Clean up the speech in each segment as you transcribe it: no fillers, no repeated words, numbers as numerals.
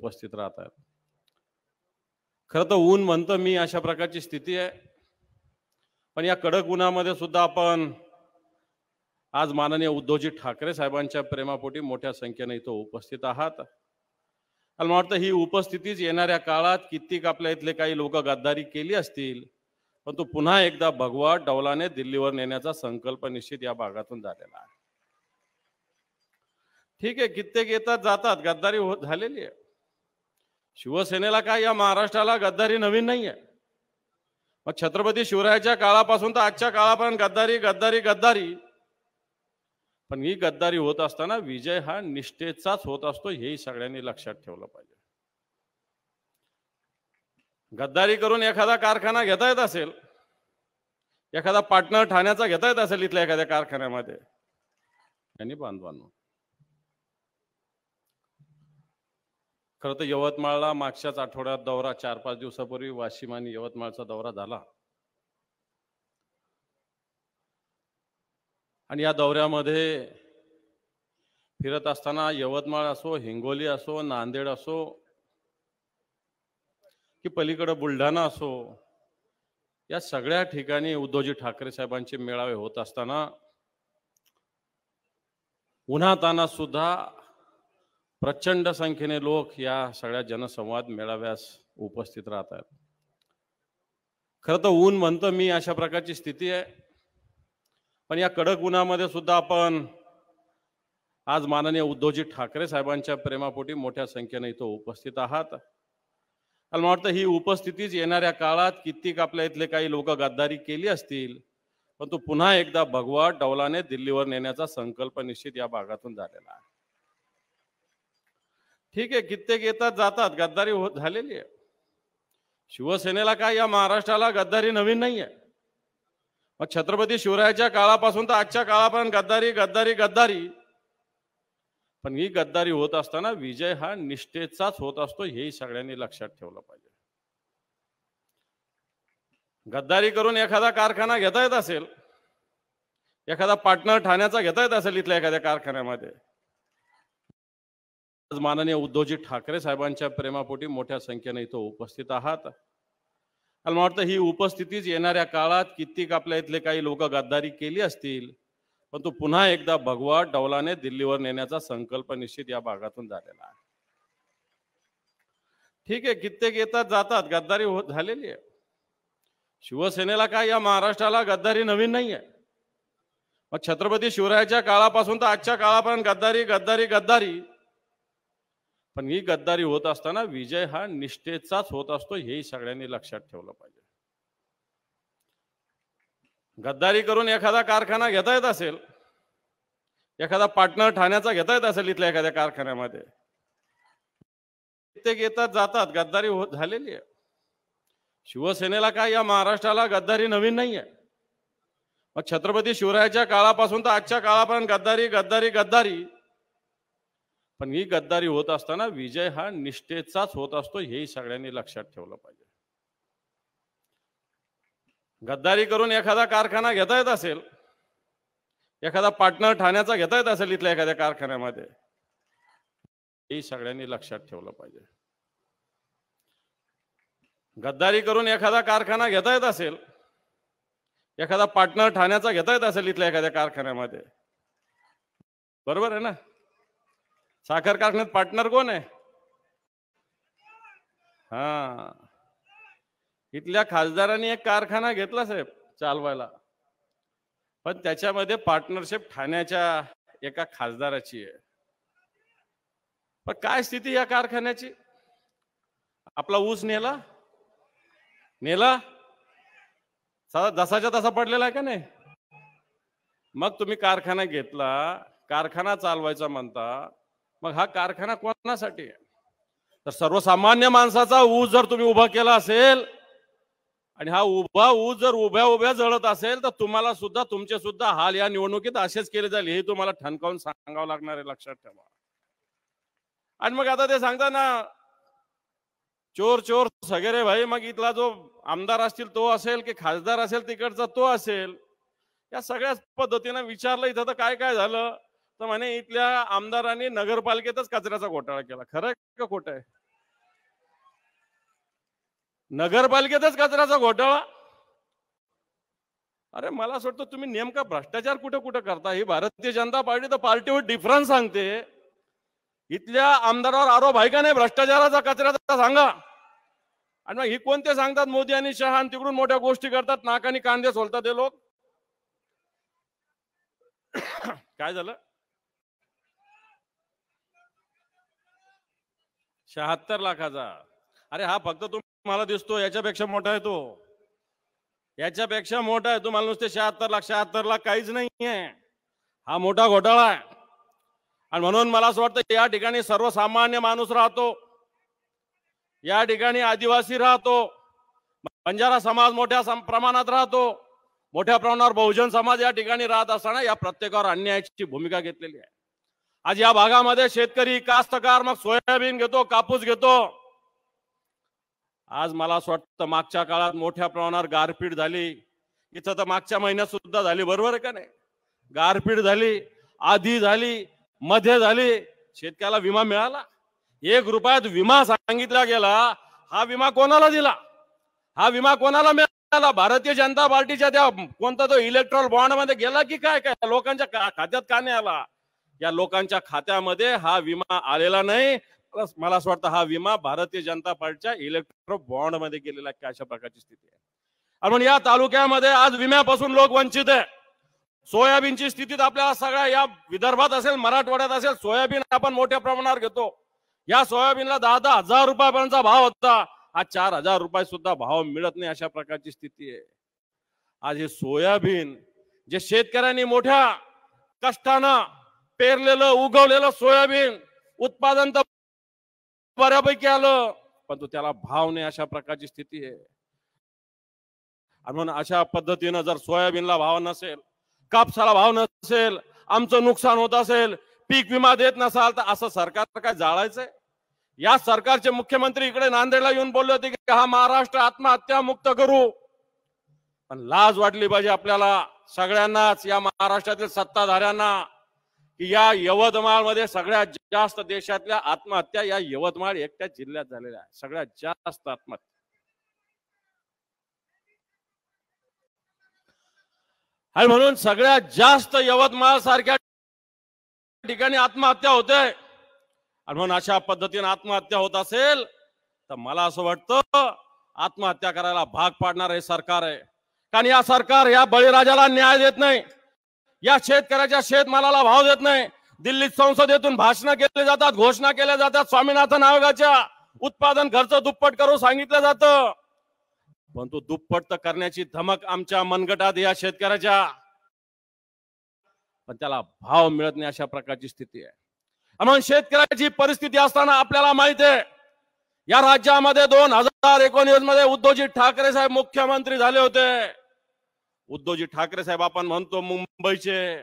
उपस्थित राहतात। खरं तर ऊन म्हणतं मी अशा प्रकारची स्थिती आहे, पण या कडक उन्हामध्ये सुद्धा आपण आज माननीय उद्धवजी ठाकरे साहेबांच्या प्रेमापोटी मोठ्या संख्येने इथं उपस्थित आहात। मला वाटतं ही उपस्थितीच येणाऱ्या काळात कित्येक आपल्या इथले काही लोक गद्दारी केली असतील, पण तो पुन्हा एकदा भगवा डौलाने दिल्लीवर नेण्याचा संकल्प निश्चित या भागातून झालेला आहे। ठीक आहे, कित्येक येतात जातात, गद्दारी झालेली आहे। शिवसेनेला काय या महाराष्ट्राला गद्दारी नवीन नाही आहे। मग छत्रपती शिवरायाच्या काळापासून तर आजच्या काळापर्यंत गद्दारी गद्दारी गद्दारी, पण ही गद्दारी होत असताना विजय हा निष्ठेचाच होत असतो, हेही सगळ्यांनी लक्षात ठेवलं पाहिजे। गद्दारी करून एखादा कारखाना घेता येत असेल, एखादा पार्टनर ठाण्याचा घेता येत असेल इथल्या एखाद्या कारखान्यामध्ये, यांनी बांधवांनो खरं तर यवतमाळला मागच्याच आठवड्यात दौरा, 4-5 दिवसापूर्वी वाशिम आणि यवतमाळचा दौरा झाला। आणि या दौऱ्यामध्ये फिरत असताना यवतमाळ असो, हिंगोली असो, नांदेड असो की पलीकडे बुलढाणा असो, या सगळ्या ठिकाणी उद्धवजी ठाकरे साहेबांचे मेळावे होत असताना उन्हातान्हात सुद्धा प्रचंड संख्येने लोक या सगळ्या जनसंवाद मेळाव्यास उपस्थित राहतात। खरं तर ऊन म्हणतं मी अशा प्रकारची स्थिती आहे, पण या कडक उन्हामध्ये सुद्धा आपण आज माननीय उद्धवजी ठाकरे साहेबांच्या प्रेमापोटी मोठ्या संख्येने इथं उपस्थित आहात। मला वाटतं ही उपस्थितीच येणाऱ्या काळात कित्येक आपल्या इथले काही लोक गद्दारी केली असतील, पण तो पुन्हा एकदा भगवा डौलाने दिल्लीवर नेण्याचा संकल्प निश्चित या भागातून झालेला आहे। ठीक आहे, कित्येक येतात जातात, गद्दारी झालेली आहे। शिवसेनेला काय या महाराष्ट्राला गद्दारी नवीन नाही आहे। मग छत्रपती शिवरायाच्या काळापासून तर आजच्या काळापर्यंत गद्दारी गद्दारी गद्दारी, पण ही गद्दारी होत असताना विजय हा निष्ठेचाच होत असतो, हेही सगळ्यांनी लक्षात ठेवलं पाहिजे। गद्दारी करून एखादा कारखाना घेता येत असेल, एखादा पार्टनर ठाण्याचा घेता येत असेल इथल्या एखाद्या कारखान्यामध्ये, आज माननीय उद्धवजी ठाकरे साहेबांच्या प्रेमापोटी मोठ्या संख्येने इथं उपस्थित आहात। मला वाटतं ही उपस्थितीच येणाऱ्या काळात कित्येक आपल्या इथले काही लोक गद्दारी केली असतील, पण तो पुन्हा एकदा भगवा डौलाने दिल्लीवर नेण्याचा संकल्प निश्चित या भागातून झालेला आहे। ठीक आहे, कित्येक येतात जातात, गद्दारी झालेली आहे। शिवसेनेला काय या महाराष्ट्राला गद्दारी नवीन नाही आहे। मग छत्रपती शिवरायाच्या काळापासून तर आजच्या काळापर्यंत गद्दारी गद्दारी गद्दारी, पण ही गद्दारी होत असताना विजय हा निष्ठेचाच होत असतो, हेही सगळ्यांनी लक्षात ठेवलं पाहिजे। गद्दारी करून एखादा कारखाना घेता येत असेल, एखादा पार्टनर ठाण्याचा घेता येत असेल इथल्या एखाद्या कारखान्यामध्ये, कित्येक येतात जातात, गद्दारी झालेली आहे। शिवसेनेला काय या महाराष्ट्राला गद्दारी नवीन नाही आहे। मग छत्रपती शिवरायाच्या काळापासून तर आजच्या काळापर्यंत गद्दारी गद्दारी गद्दारी, पण ही गद्दारी होत असताना विजय हा निष्ठेचाच होत असतो, हेही सगळ्यांनी लक्षात ठेवलं पाहिजे। गद्दारी करून एखादा कारखाना घेता येत असेल, एखादा पार्टनर ठाण्याचा घेता येत असेल इथल्या एखाद्या कारखान्यामध्ये, हेही सगळ्यांनी लक्षात ठेवलं पाहिजे। गद्दारी करून एखादा कारखाना घेता येत असेल, एखादा पार्टनर ठाण्याचा घेता येत असेल इथल्या एखाद्या कारखान्यामध्ये, बरोबर आहे ना? साखर कारखान्यात पार्टनर कोण आहे? हा, इथल्या खासदारांनी एक कारखाना घेतला साहेब चालवायला, पण त्याच्यामध्ये पार्टनरशिप ठाण्याच्या एका खासदाराची आहे। पण काय स्थिती या कारखान्याची? आपला ऊस नेला जसाच्या तसा पडलेला आहे का नाही? मग तुम्ही कारखाना घेतला, कारखाना चालवायचा म्हणता, मग हा कारखाना कोणासाठी आहे? तर सर्वसामान्य माणसाचा ऊस जर तुम्ही उभा केला असेल आणि हा उभा ऊस जर उभ्या उभ्या जळत असेल, तर तुम्हाला सुद्धा तुमचे सुद्धा हाल या निवडणुकीत असेच केले जाईल, हे तुम्हाला ठणकावून सांगावं लागणार आहे, लक्षात ठेवा। आणि मग आता ते सांगता ना, चोर चोर सगळे भाई, मग इथला जो आमदार असतील तो असेल की खासदार असेल तिकडचा तो असेल, या सगळ्याच पद्धतीने विचारलं इथं तर काय काय झालं, तर म्हणे इथल्या आमदारांनी नगरपालिकेतच कचऱ्याचा घोटाळा केला। खरं आहे का खोटं आहे? नगरपालिकेतच कचऱ्याचा घोटाळा. अरे मला असं वाटतं तुम्ही नेमका भ्रष्टाचार कुठे कुठे करता. ही भारतीय जनता पार्टी तर पार्टीवर डिफरन्स सांगते. इथल्या आमदारावर आरोप आहे का नाही भ्रष्टाचाराचा, कचऱ्याचा, सांगा. आणि मग ही कोणते सांगतात मोदी आणि शहा, आणि तिकडून मोठ्या गोष्टी करतात, नाकानी कांदे सोलतात हे लोक. काय झालं? 76 लाखाचा. अरे हा फक्त तुम्हाला दिसतो, याच्यापेक्षा मोठा आहे तो. याच्यापेक्षा मोठा आहे. तुम्हाला नुसते 76 लाख काहीच नाहीये. हा मोठा घोटाळा आहे. आणि म्हणून मला असं वाटतं या ठिकाणी सर्वसामान्य माणूस राहतो, या ठिकाणी आदिवासी राहतो, बंजारा समाज मोठ्या प्रमाणात राहतो, मोठ्या प्रमाणावर बहुजन समाज या ठिकाणी राहत असताना या प्रत्येकावर अन्यायाची भूमिका घेतलेली आहे. आज या भागामध्ये शेतकरी, कास्तकार, मग सोयाबीन घेतो, कापूस घेतो. आज मला असं वाटतं मागच्या काळात मोठ्या प्रमाणावर गारपीट झाली. इथं तर मागच्या महिन्यात सुद्धा झाली, बरोबर आहे का नाही? गारपीट झाली, आधी झाली, मध्ये झाली. शेतकऱ्याला विमा मिळाला? 1 रुपयात विमा सांगितला गेला. हा विमा कोणाला दिला? हा विमा कोणाला मिळाला? भारतीय जनता पार्टीच्या त्या कोणता तो इलेक्ट्रॉल बॉन्ड मध्ये गेला की काय? काय लोकांच्या खात्यात का नाही आला? या लोकांच्या खात्यामध्ये हा विमा आलेला नाही. मला असं वाटतं हा विमा भारतीय जनता पार्टीच्या इलेक्ट्रॉल बॉन्ड मध्ये गेलेला काय, अशा प्रकारची स्थिती आहे. आणि म्हणून या तालुक्यामध्ये आज विम्यापासून लोक वंचित आहे. सोयाबीनची स्थिती आपल्याला सगळ्या या विदर्भात असेल, मराठवाड्यात असेल, सोयाबीन आपण मोठ्या प्रमाणावर घेतो. या सोयाबीनला 10-10 हजार रुपयापर्यंतचा भाव होता. आज 4,000 रुपये सुद्धा भाव मिळत नाही, अशा प्रकारची स्थिती आहे. आज हे सोयाबीन जे शेतकऱ्यांनी मोठ्या कष्टानं पेरलेलं, उगवलेलं सोयाबीन उत्पादन तर बऱ्यापैकी आलं, पण तो त्याला भाव नाही, अशा प्रकारची स्थिती आहे. म्हणून अशा पद्धतीनं जर सोयाबीनला भाव नसेल, कापसाला भाव नसेल, आमचं नुकसान होत असेल, पीक विमा देत नसाल, तर असं सरकार काय जाळायचंय? या सरकारचे मुख्यमंत्री इकडे नांदेडला येऊन बोलले होते की हा महाराष्ट्र आत्महत्या मुक्त करू. पण लाज वाटली पाहिजे आपल्याला सगळ्यांनाच, या महाराष्ट्रातील सत्ताधाऱ्यांना, की या यवतमाळ मध्ये सगळ्यात जास्त देशातल्या आत्महत्या या यवतमाळ एकट्या जिल्ह्यात झालेल्या आहे. सगळ्यात जास्त आत्महत्या. आणि म्हणून सगळ्यात जास्त यवतमाळ सारख्या ठिकाणी आत्महत्या होते. आणि म्हणून अशा पद्धतीने आत्महत्या होत असेल तर मला असं वाटतं आत्महत्या करायला भाग पाडणार हे सरकार आहे. कारण या सरकार या बळीराजाला न्याय देत नाही, या शेतकऱ्याच्या शेतमालाला भाव देत नाही. दिल्लीत संसदेतून भाषणं केली जातात, घोषणा केल्या जातात, स्वामीनाथन आयोगाच्या उत्पादन खर्च दुप्पट करून सांगितलं जातं, पण तो दुप्पट तर करण्याची धमक आमच्या मनगटात या शेतकऱ्याच्या, पण त्याला भाव मिळत नाही, अशा प्रकारची स्थिती आहे. म्हणून शेतकऱ्याची परिस्थिती असताना आपल्याला माहिती आहे या राज्यामध्ये 2019 मध्ये उद्धवजी ठाकरे साहेब मुख्यमंत्री झाले होते. उद्धवजी ठाकरे साहेब आपण म्हणतो मुंबईचे,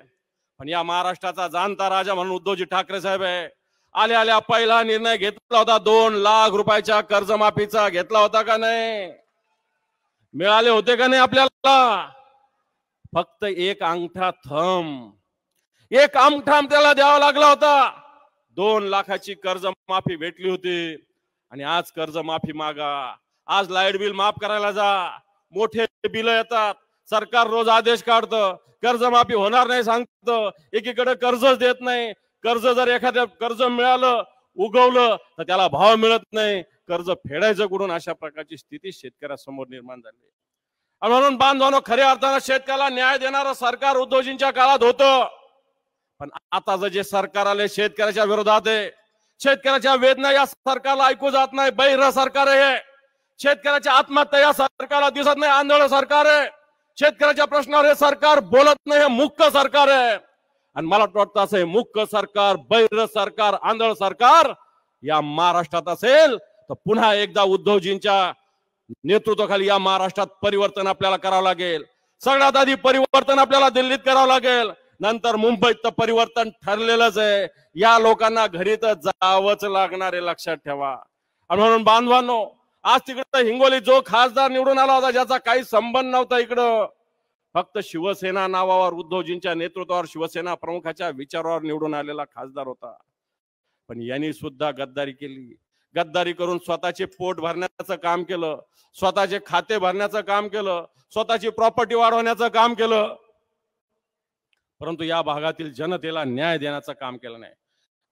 पण या महाराष्ट्राचा जाणता राजा म्हणून उद्धवजी ठाकरे साहेब आहे. आल्या आल्या पहिला निर्णय घेतला होता 2 लाख रुपयाच्या कर्जमाफीचा. घेतला होता का नाही? मिळाले होते का नाही आपल्याला? फक्त एक अंगठा थंब, एक अंगठा त्याला द्यावा लागला होता. 2 लाखाची कर्जमाफी भेटली होती. आणि आज कर्जमाफी मागा, आज लाईट बिल माफ करायला जा, मोठे बिल येतात, सरकार रोज आदेश काढतं, कर्जमाफी होणार नाही सांगतं, एकीकडे कर्जच देत नाही. कर्ज जर एखाद्या कर्ज मिळालं, उगवलं, तर त्याला भाव मिळत नाही, कर्ज फेडायचं कुठून, अशा प्रकारची स्थिती शेतकऱ्यासमोर निर्माण झाली. आणि म्हणून बांधवांनो, खऱ्या अर्थानं शेतकऱ्याला न्याय देणारं सरकार उद्धवजींच्या काळात होतं. पण आता जे सरकार आले शेतकऱ्याच्या विरोधात आहे. शेतकऱ्याच्या वेदना या सरकारला ऐकू जात नाही. बहिर सरकार आहे. शेतकऱ्याच्या आत्महत्या या सरकारला दिसत नाही. आंधळ सरकार आहे. शेतकऱ्याच्या प्रश्नावर हे सरकार बोलत नाही. हे मूर्ख सरकार आहे. आणि मला वाटतं असं हे मूर्ख सरकार, बहिर सरकार, आंधळ सरकार या महाराष्ट्रात असेल तर पुन्हा एकदा उद्धवजींच्या नेतृत्वाखाली या महाराष्ट्रात परिवर्तन आपल्याला करावं लागेल. सगळ्यात आधी परिवर्तन आपल्याला दिल्लीत करावं लागेल, नंतर मुंबईत तर परिवर्तन ठरलेलंच आहे. या लोकांना घरी तर जावंच लागणार आहे, लक्षात ठेवा. आणि म्हणून बांधवांनो, आज तिकडे हिंगोली जो खासदार निवडून आला होता, ज्याचा काही संबंध नव्हता इकडं, फक्त शिवसेना नावावर, उद्धवजींच्या नेतृत्वावर, शिवसेना प्रमुखाच्या विचारावर निवडून आलेला खासदार होता. पण यांनी सुद्धा गद्दारी केली. गद्दारी करून स्वतःचे पोट भरण्याचं काम केलं, स्वतःचे खाते भरण्याचं काम केलं, स्वतःची प्रॉपर्टी वाढवण्याचं काम केलं, परंतु या भागातील जनतेला न्याय देण्याचं काम केलं नाही.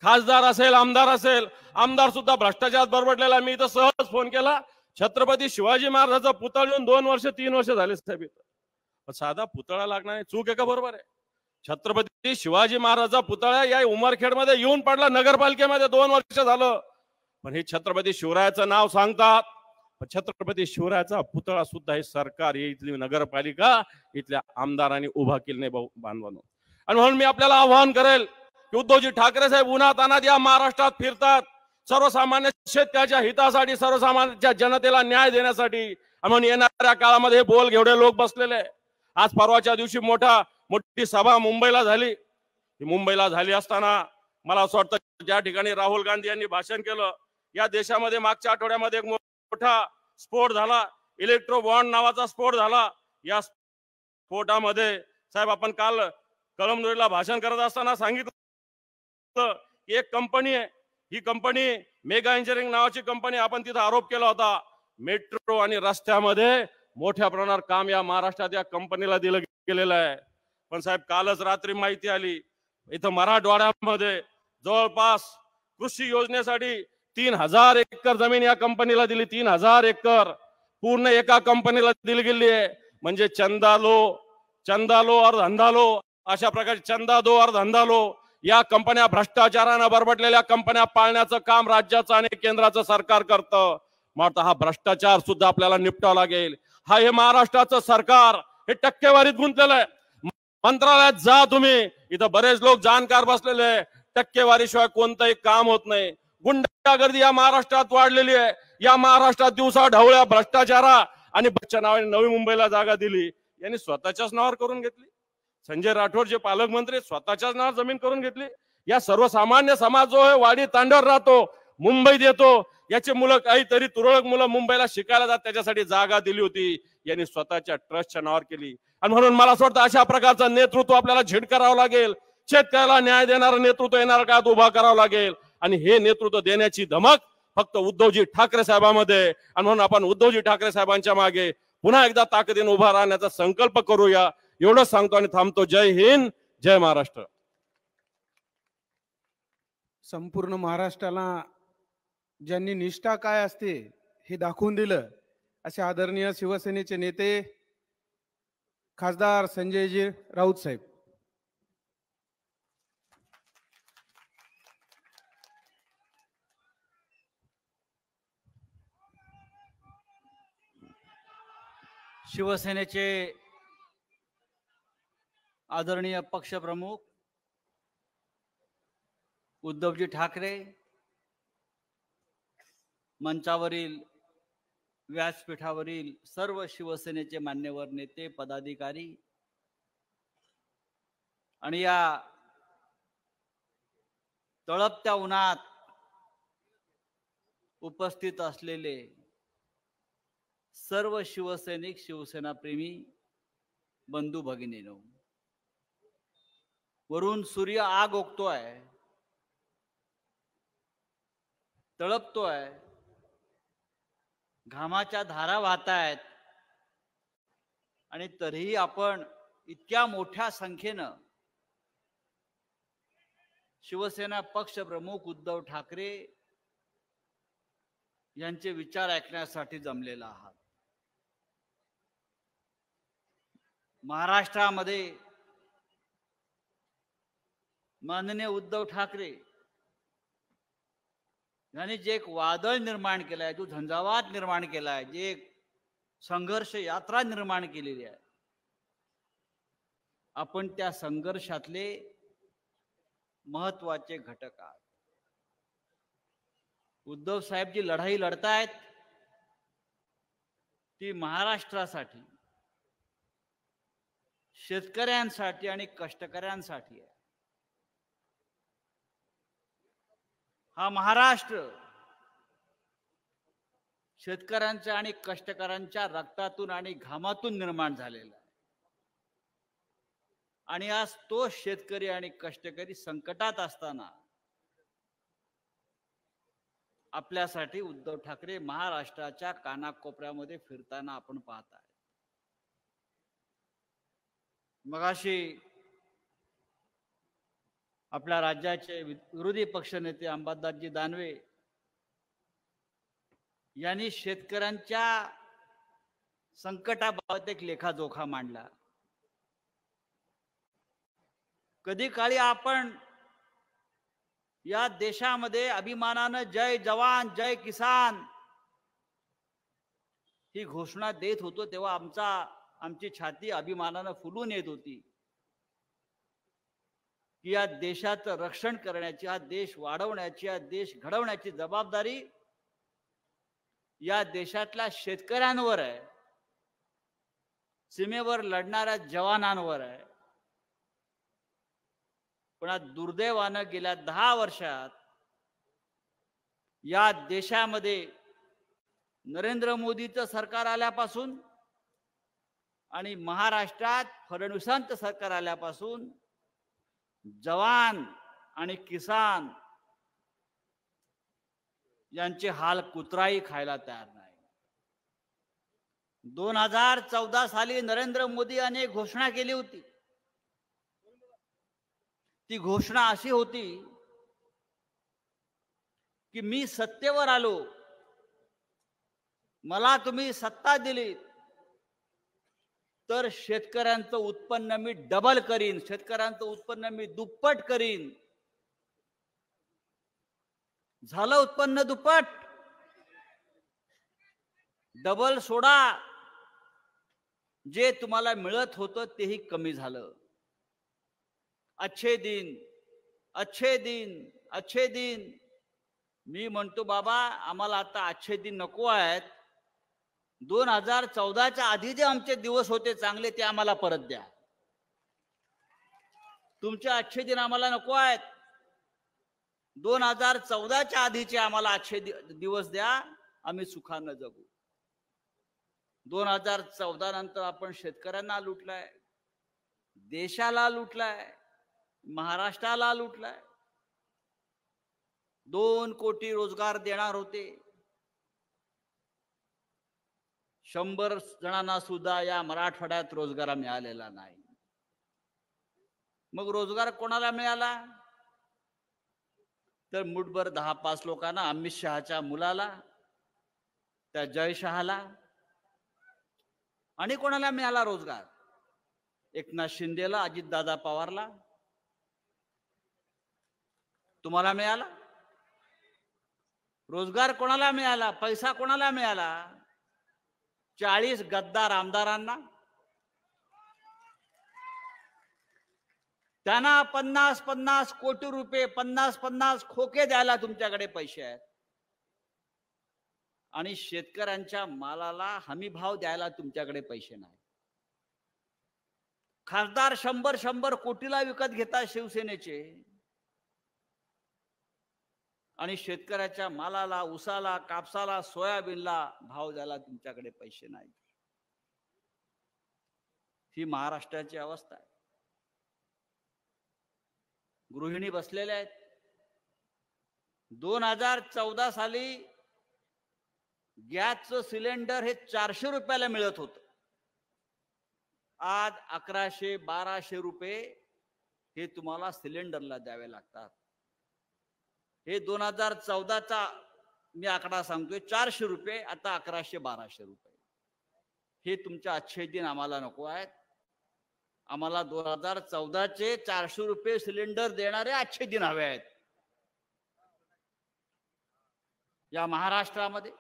खासदार असेल, आमदार असेल, आमदार सुद्धा भ्रष्टाचारात बरबडलेला. मी इथं सहज फोन केला, छत्रपती शिवाजी महाराजाचा पुतळा येऊन 2 वर्ष 3 वर्ष झाले साहेब. इथं साधा पुतळा लागणार नाही, चूक आहे का बरोबर आहे? छत्रपती शिवाजी महाराजाचा पुतळा या उमरखेडमध्ये येऊन पडला, नगरपालिकेमध्ये 2 वर्ष झालं, पण हे छत्रपती शिवरायाचं नाव सांगतात, पण छत्रपती शिवरायाचा पुतळा सुद्धा हे सरकार, इथली नगरपालिका, इथल्या आमदारांनी उभा केला नाही बांधवानो. आणि म्हणून मी आपल्याला आवाहन करेल की उद्धवजी ठाकरे साहेब उन्हातान्हात या महाराष्ट्रात फिरतात, सर्वसामान्य शेतकऱ्याच्या हितासाठी, सर्वसामान्य जनतेला न्याय देण्यासाठी. म्हणून येणाऱ्या काळामध्ये हे बोल घेवढे लोक बसलेले. आज परवाच्या दिवशी मोठी सभा मुंबईला झाली. मुंबईला झाली असताना मला असं वाटतं ज्या ठिकाणी राहुल गांधी यांनी भाषण केलं, या देशामध्ये मागच्या आठवड्यामध्ये एक मोठा स्फोट झाला, इलेक्ट्रो बॉन्ड नावाचा स्फोट झाला. या स्फोटामध्ये साहेब आपण काल कळमनुरीला भाषण करत असताना सांगितलं की एक कंपनी आहे, ही कंपनी मेगा इंजिनिअरिंग नावाची कंपनी, आपण तिथं आरोप केला होता मेट्रो आणि रस्त्यामध्ये मोठ्या प्रमाणावर काम या महाराष्ट्रात या कंपनीला दिलं गेलेलं आहे. पण साहेब कालच रात्री माहिती आली, इथं मराठवाड्यामध्ये जवळपास कृषी योजनेसाठी 3000 एकर जमीन या कंपनीला दिली. 3000 एकर पूर्ण एका कंपनीला दिली गेली आहे. म्हणजे चंदा लो और धंदा लो, अशा प्रकारे चंदा दो और धंदा लो, या कंपन्या भ्रष्टाचाराने बरबडलेल्या कंपन्या पाळण्याचं काम राज्याचं आणि केंद्राचं सरकार करतं. मग हा भ्रष्टाचार सुद्धा आपल्याला निपटावं लागेल. हे महाराष्ट्राचं सरकार हे टक्केवारीत गुंतलेलं आहे. मंत्रालयात जा तुम्ही, इथं बरेच लोक जाणकार बसलेले, टक्केवारीशिवाय कोणतंही काम होत नाही. गुंडागर्दी या महाराष्ट्रात वाढलेली आहे. या महाराष्ट्रात दिवसा ढवळ्या भ्रष्टाचारा आणि बच्च्या नावाने नवी मुंबईला जागा दिली, यांनी स्वतःच्याच नावावर करून घेतली. संजय राठोड जे पालकमंत्री स्वतःच्याच नावावर जमीन करून घेतली. या सर्वसामान्य समाज जो आहे वाडी तांड्यावर राहतो, मुंबईत येतो, याचे मुलं काहीतरी तुरळक मुलं मुंबईला शिकायला जात, त्याच्यासाठी जागा दिली होती, यांनी स्वतःच्या ट्रस्टच्या नावावर केली. आणि म्हणून मला असं वाटतं अशा प्रकारचं नेतृत्व आपल्याला झिडकारावं लागेल. शेतकऱ्याला न्याय देणारं नेतृत्व येणाऱ्या काळात उभा करावं लागेल. आणि हे नेतृत्व देण्याची धमक फक्त उद्धवजी ठाकरे साहेबांमध्ये. आणि म्हणून आपण उद्धवजी ठाकरे साहेबांच्या मागे पुन्हा एकदा ताकदीने उभा राहण्याचा संकल्प करूया. एवढंच सांगतो आणि थांबतो. जय हिंद, जय महाराष्ट्र. संपूर्ण महाराष्ट्राला ज्यांनी निष्ठा काय असते हे दाखवून दिलं असे आदरणीय शिवसेनेचे नेते खासदार संजयजी राऊत साहेब. शिवसेनेचे आदरणीय पक्षप्रमुख उद्धवजी ठाकरे, मंचावरील व्यासपीठावरील सर्व शिवसेनेचे मान्यवर नेते पदाधिकारी आणि या तळपत्या उन्हात उपस्थित असलेले सर्व शिवसैनिक, शिवसेना प्रेमी बंधू भगिनींनो, वरून सूर्य आग ओकतोय, तळपतोय, घामाच्या धारा वाहतायत आणि तरीही आपण इतक्या मोठ्या संख्येनं शिवसेना पक्षप्रमुख उद्धव ठाकरे यांचे विचार ऐकण्यासाठी जमलेला आहात. महाराष्ट्रामध्ये माननीय उद्धव ठाकरे यांनी जे एक वादळ निर्माण केलाय, जो झंझावात निर्माण केलाय, जे एक संघर्ष यात्रा निर्माण केलेली आहे, आपण त्या संघर्षातले महत्वाचे घटक आहात. उद्धव साहेब जी लढाई लढतायत ती महाराष्ट्रासाठी, शेतकऱ्यांसाठी आणि कष्टकऱ्यांसाठी आहे. हा महाराष्ट्र शेतकऱ्यांच्या आणि कष्टकऱ्यांच्या रक्तातून आणि घामातून निर्माण झालेला आहे. आणि आज तो शेतकरी आणि कष्टकरी संकटात असताना आपल्यासाठी उद्धव ठाकरे महाराष्ट्राच्या कानाकोपऱ्यामध्ये फिरताना आपण पाहताय. मगाशी आपल्या राज्याचे विरोधी पक्षनेते अंबादासजी दानवे यांनी शेतकऱ्यांच्या संकटाबाबत एक लेखाजोखा मांडला. कधी काळी आपण या देशामध्ये अभिमानानं जय जवान जय किसान ही घोषणा देत होतो तेव्हा आमची छाती अभिमानानं फुलून येत होती की या देशाचं रक्षण करण्याची, हा देश वाढवण्याची, हा देश घडवण्याची जबाबदारी या देशातल्या शेतकऱ्यांवर आहे, सीमेवर लढणाऱ्या जवानांवर आहे. पण आज दुर्दैवानं गेल्या 10 वर्षात या देशामध्ये नरेंद्र मोदीचं सरकार आल्यापासून आणि महाराष्ट्रात फडणवीसांचं सरकार आल्यापासून जवान आणि किसान यांचे हाल कुत्राही खायला तयार नाही. 2014 साली नरेंद्र मोदी यांनी एक घोषणा केली होती. ती घोषणा अशी होती की मी सत्तेवर आलो, मला तुम्ही सत्ता दिली तर शेतकऱ्यांचं उत्पन्न मी डबल करीन, शेतकऱ्यांचं उत्पन्न मी दुप्पट करीन. झालं उत्पन्न दुप्पट, डबल सोडा, जे तुम्हाला मिळत होतं तेही कमी झालं. अच्छे दिन अच्छे दिन अच्छे दिन. मी म्हणतो बाबा आम्हाला आता अच्छे दिन नको आहेत. 2014च्या आधी जे आमचे दिवस होते चांगले ते आम्हाला परत द्या. तुमचे अच्छे दिन आम्हाला नको आहेत. 2014च्या आधीचे आम्हाला अच्छे दिवस द्या, आम्ही सुखानं जगू. 2014 नंतर आपण शेतकऱ्यांना लुटलाय, देशाला लुटलाय, महाराष्ट्राला लुटलाय. 2 कोटी रोजगार देणार होते, 100 जणांना सुद्धा या मराठवाड्यात रोजगार मिळालेला नाही. मग रोजगार कोणाला मिळाला तर मुठभर 10-5 लोकांना, अमित शहाच्या मुलाला, त्या जय शहाला. आणि कोणाला मिळाला रोजगार? एकनाथ शिंदेला, अजितदादा पवारला. तुम्हाला मिळाला रोजगार? कोणाला मिळाला? पैसा कोणाला मिळाला? 40 गद्दार आमदारांना. त्यांना 50-50 कोटी रुपये, 50-50 खोके द्यायला तुमच्याकडे पैसे आहेत. आणि शेतकऱ्यांच्या मालाला हमी भाव द्यायला तुमच्याकडे पैसे नाही. खासदार 100-100 कोटीला विकत घेतात शिवसेनेचे, आणि शेतकऱ्याच्या मालाला, उसाला, कापसाला, सोयाबीनला भाव द्यायला तुमच्याकडे पैसे नाही. ही महाराष्ट्राची अवस्था आहे. गृहिणी बसलेल्या आहेत. 2014 साली गॅसचं सिलेंडर हे 400 रुपयाला मिळत होतं. आज 1100-1200 रुपये हे तुम्हाला सिलेंडरला द्यावे लागतात. हे 2014चा मी आकडा सांगतोय. 400 रुपये आता 1100-1200 रुपये. हे तुमचे अच्छे दिन आम्हाला नको आहेत. आम्हाला 2014चे 400 रुपये सिलेंडर देणारे अच्छे दिन हवे आहेत. या महाराष्ट्रामध्ये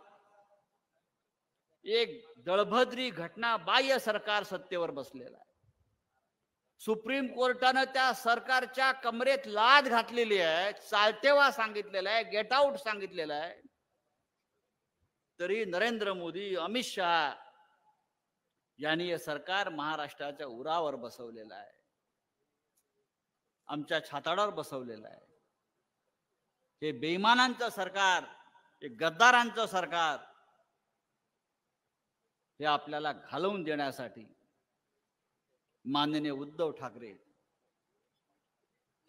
एक दळभद्री घटना, बाह्य सरकार सत्तेवर बसलेलं आहे. सुप्रीम कोर्टानं त्या सरकारच्या कमरेत लाद घातलेली आहे, चालतेवा सांगितलेलं आहे, गेट आउट सांगितलेलं आहे. तरी नरेंद्र मोदी, अमित शहा यांनी हे सरकार महाराष्ट्राच्या उरावर बसवलेलं आहे, आमच्या छाताडावर बसवलेलं आहे. हे बेईमानांचं सरकार, हे गद्दारांचं सरकार, हे आपल्याला घालवून देण्यासाठी माननीय उद्धव ठाकरे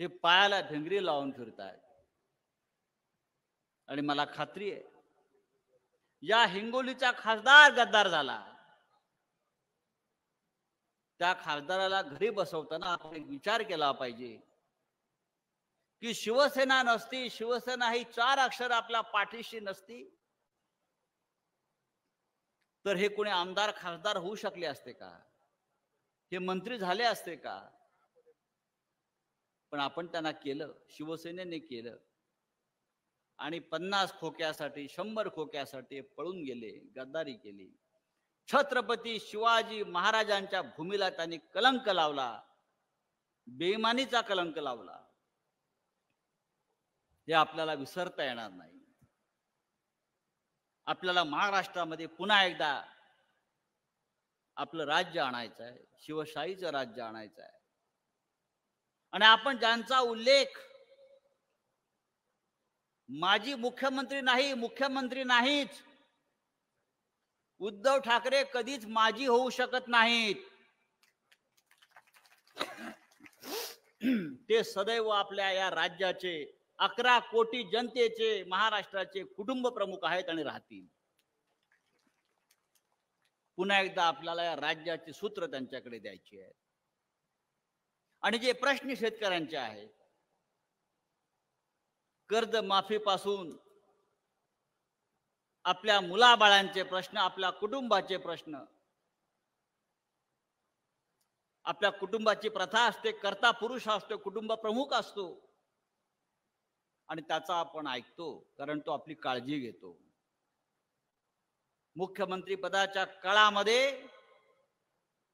हे पायाला भिंगरी लावून फिरतायत. आणि मला खात्री आहे या हिंगोलीचा खासदार गद्दार झाला, त्या खासदाराला घरी बसवताना आपण एक विचार केला पाहिजे की शिवसेना नसती, शिवसेना ही 4 अक्षर आपल्या पाठीशी नसती तर हे कोणी आमदार खासदार होऊ शकले असते का, हे मंत्री झाले असते का? पण आपण त्यांना केलं, शिवसेनेने केलं आणि 50 खोक्यासाठी 100 खोक्यासाठी पळून गेले, गद्दारी केली. छत्रपती शिवाजी महाराजांच्या भूमीला त्यांनी कलंक लावला, बेईमानीचा कलंक लावला. हे आपल्याला विसरता येणार नाही. आपल्याला महाराष्ट्रामध्ये पुन्हा एकदा आपलं राज्य आणायचं आहे, शिवशाहीचं राज्य आणायचं आहे. आणि आपण ज्यांचा उल्लेख माजी मुख्यमंत्री नाही, मुख्यमंत्री नाहीच, उद्धव ठाकरे कधीच माजी होऊ शकत नाहीत, ते सदैव आपल्या या राज्याचे 11 कोटी जनतेचे, महाराष्ट्राचे कुटुंब प्रमुख आहेत आणि राहतील. पुन्हा एकदा आपल्याला या राज्याचे सूत्र त्यांच्याकडे द्यायची आहे. आणि जे प्रश्न शेतकऱ्यांचे आहेत, कर्जमाफीपासून आपल्या मुलाबाळांचे प्रश्न, आपल्या कुटुंबाचे प्रश्न, आपल्या कुटुंबाची प्रथा असते, कर्ता पुरुष असतो, कुटुंब प्रमुख असतो आणि त्याचा आपण ऐकतो कारण तो आपली काळजी घेतो. मुख्यमंत्री पदाच्या काळामध्ये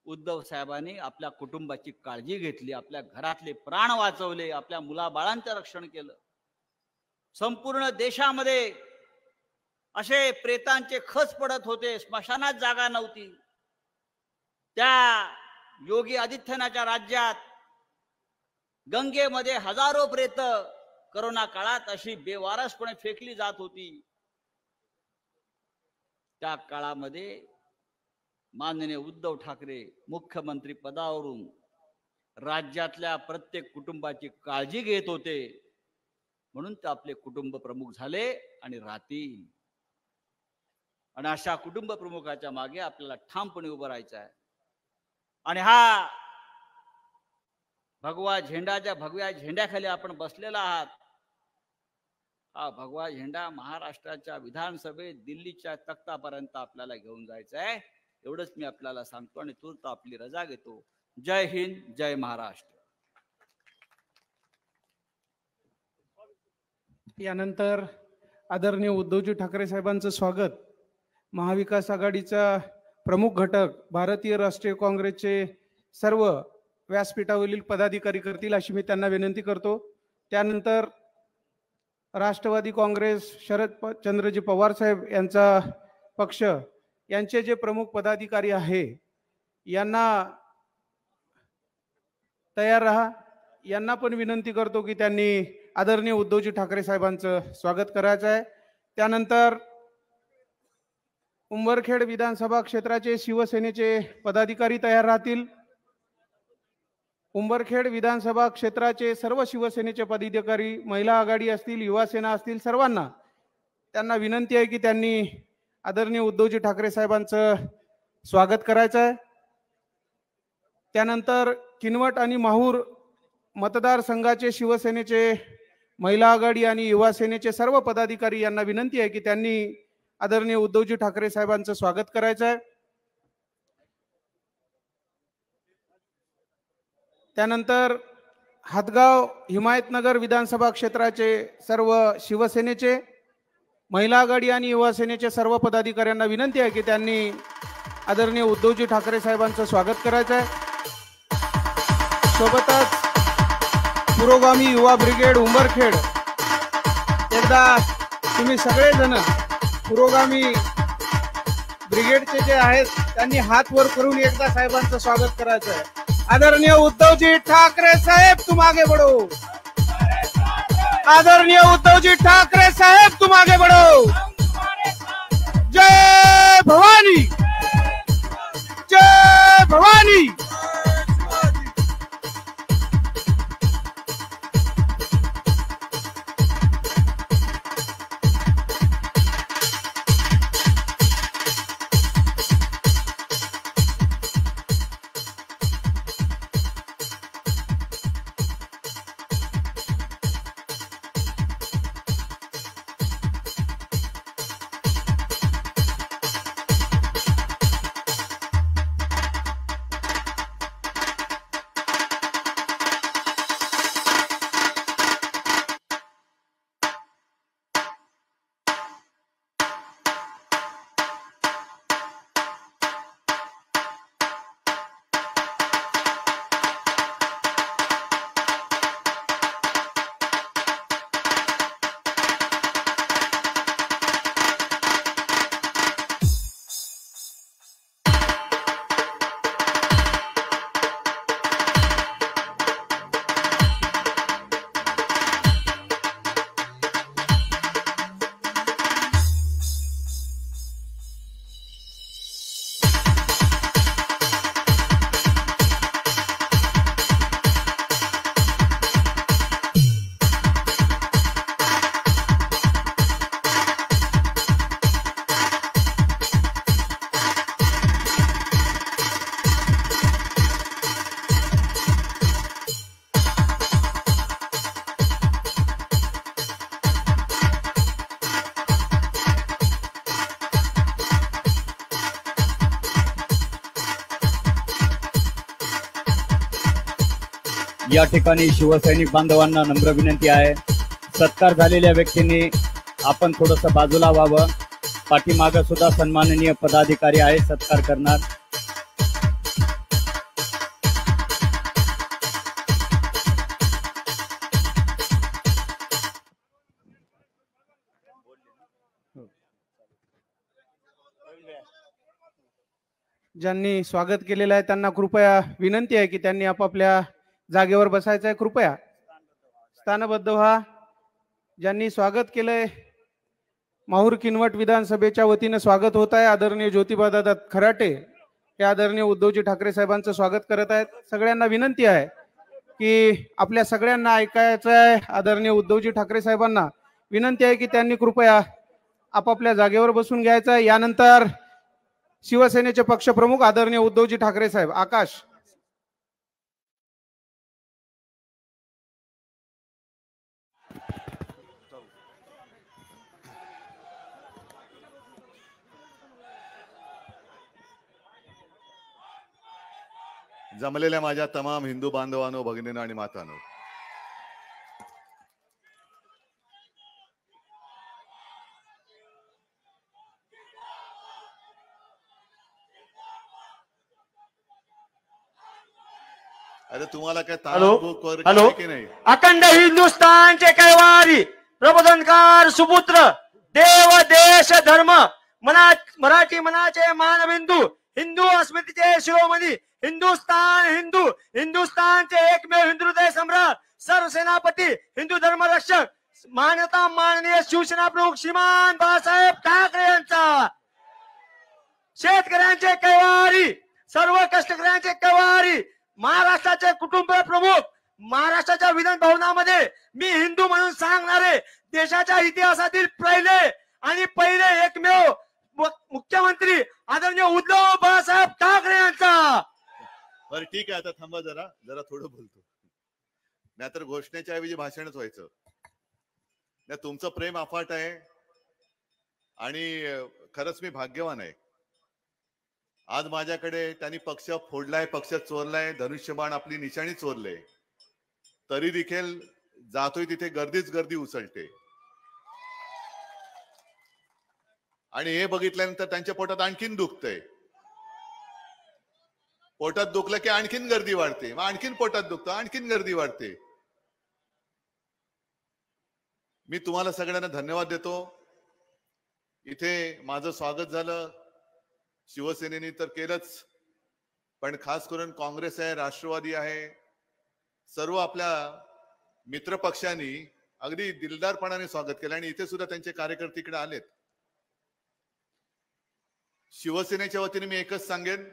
उद्धव साहेबांनी आपल्या कुटुंबाची काळजी घेतली, आपल्या घरातले प्राण वाचवले, आपल्या मुलाबाळांचं रक्षण केलं. संपूर्ण देशामध्ये असे प्रेतांचे खच पडत होते, स्मशानात जागा नव्हती. त्या योगी आदित्यनाथच्या राज्यात गंगेमध्ये हजारो प्रेत करोना काळात अशी बेवारसपणे फेकली जात होती. त्या काळामध्ये माननीय उद्धव ठाकरे मुख्यमंत्री पदावरून राज्यातल्या प्रत्येक कुटुंबाची काळजी घेत होते, म्हणून ते आपले कुटुंब प्रमुख झाले आणि राहतील. आणि अशा कुटुंब प्रमुखाच्या मागे आपल्याला ठामपणे उभं राहायचं आहे. आणि हा भगवा झेंडाच्या भगव्या झेंड्याखाली आपण बसलेला आहात. हा भगवा झेंडा महाराष्ट्राच्या विधानसभेत दिल्लीच्या तख्तापर्यंत आपल्याला घेऊन जायचं आहे. एवढंच मी आपल्याला सांगतो आणि तूर्त आपली रजा घेतो. जय हिंद, जय महाराष्ट्र. यानंतर आदरणीय उद्धवजी ठाकरे साहेबांचं स्वागत महाविकास आघाडीचा प्रमुख घटक भारतीय राष्ट्रीय काँग्रेसचे सर्व व्यासपीठावरील पदाधिकारी करतील अशी मी त्यांना विनंती करतो. त्यानंतर राष्ट्रवादी काँग्रेस शरदचंद्रजी पवार साहेब यांचा पक्ष यांचे जे प्रमुख पदाधिकारी आहे यांना तयार राहा. यांना पण विनंती करतो की त्यांनी आदरणीय उद्धवजी ठाकरे साहेबांचं स्वागत करायचं आहे. त्यानंतर उंबरखेड विधानसभा क्षेत्राचे शिवसेनेचे पदाधिकारी तयार राहतील. उंबरखेड विधानसभा क्षेत्राचे सर्व शिवसेनेचे पदाधिकारी, महिला आघाडी असतील, युवा सेना असतील, सर्वांना त्यांना विनंती आहे की त्यांनी आदरणीय उद्धवजी ठाकरे साहेबांचं स्वागत करायचं आहे. त्यानंतर किनवट आणि माहूर मतदारसंघाचे शिवसेनेचे, महिला आघाडी आणि युवा सेनेचे सर्व पदाधिकारी यांना विनंती आहे की त्यांनी आदरणीय उद्धवजी ठाकरे साहेबांचं स्वागत करायचं आहे. त्यानंतर हातगाव हिमायतनगर विधानसभा क्षेत्राचे सर्व शिवसेनेचे, महिला आघाडी आणि युवा सेनेचे सर्व पदाधिकाऱ्यांना विनंती आहे की त्यांनी आदरणीय उद्धवजी ठाकरे साहेबांचं स्वागत करायचं आहे. सोबतच पुरोगामी युवा ब्रिगेड उंबरखेड, एकदा तुम्ही सगळेजण पुरोगामी ब्रिगेडचे जे आहेत त्यांनी हात वर करून एकदा साहेबांचं स्वागत करायचं आहे. आदरणीय उद्धवजी ठाकरे साहेब तुम आगे बढ़ो. आदरणीय उद्धवजी ठाकरे साहेब तुम आगे बढ़ो. जय भवानी, जय भवानी. या ठिकाणी शिवसैनिक बांधवांना नम्र विनंती आहे, सत्कार झालेल्या व्यक्तींनी आपण थोडस बाजूला व्हावं. पाठीमागे सुद्धा सन्माननीय पदाधिकारी आहे सत्कार करणार. ज्यांनी स्वागत केलेलं आहे त्यांना कृपया विनंती आहे की त्यांनी आपापल्या जागेवर बसायचं आहे. कृपया स्थानबद्ध व्हा. ज्यांनी स्वागत केलंय, माहूर किनवट विधानसभेच्या वतीनं स्वागत होत आहे. आदरणीय ज्योतिबादादा खराटे हे आदरणीय उद्धवजी ठाकरे साहेबांचं स्वागत करत आहेत. सगळ्यांना विनंती आहे की आपल्या सगळ्यांना ऐकायचं आहे. आदरणीय उद्धवजी ठाकरे साहेबांना विनंती आहे की त्यांनी कृपया आपापल्या जागेवर बसून घ्यायचं आहे. यानंतर शिवसेनेचे पक्षप्रमुख आदरणीय उद्धवजी ठाकरे साहेब. आकाश. जमलेल्या माझ्या तमाम हिंदू बांधवांनो, भगिनींनो आणि मातांनो, अरे तुम्हाला काय ताबूक वगैरे की नाही? अखंड हिंदुस्थानचे कैवारी प्रबोधनकार सुपुत्र देव देश धर्म मराठी मनाचे मानबिंदू हिंदू अस्मितेचे शिरोमणी हिंदुस्थानचे एकमेव हिंदू हृदय सम्राट सर्वसेनापती हिंदू धर्म रक्षक मान्यता माननीय शिवसेना प्रमुख श्रीमान बाळासाहेब ठाकरे यांचा, शेतकऱ्यांचे कैवारी, सर्व कष्टकऱ्यांचे कैवारी, महाराष्ट्राचे कुटुंब प्रमुख, महाराष्ट्राच्या विधान भवनामध्ये मी हिंदू म्हणून सांगणारे देशाच्या इतिहासातील पहिले एकमेव मुख्यमंत्री आदरणीय उद्धव बाळासाहेब ठाकरे यांचा. बरं ठीक आहे, आता थांबा जरा थोडं बोलतो, नाहीतर घोषणेच्या ऐवजी भाषणच व्हायचं. नाही, तुमचं प्रेम अफाट आहे आणि खरंच मी भाग्यवान आहे. आज माझ्याकडे त्यांनी पक्ष फोडलाय, पक्ष चोरलाय, धनुष्यबाण आपली निशाणी चोरले, तरी देखील जातोय तिथे गर्दीच गर्दी उसळते. आणि हे बघितल्यानंतर त्यांच्या पोटात आणखीन दुखतंय. पोटात दुखलं की आणखीन गर्दी वाढते, मग आणखीन पोटात दुखतं, आणखीन गर्दी वाढते. मी तुम्हाला सगळ्यांना धन्यवाद देतो. इथे माझं स्वागत झालं, शिवसेनेने तर केलंच, पण खास करून काँग्रेस आहे, राष्ट्रवादी आहे, सर्व आपल्या मित्र पक्षांनी अगदी दिलदारपणाने स्वागत केलं. आणि इथे सुद्धा त्यांचे कार्यकर्ते इकडे आलेत. शिवसेनेच्या वतीने मी एकच सांगेन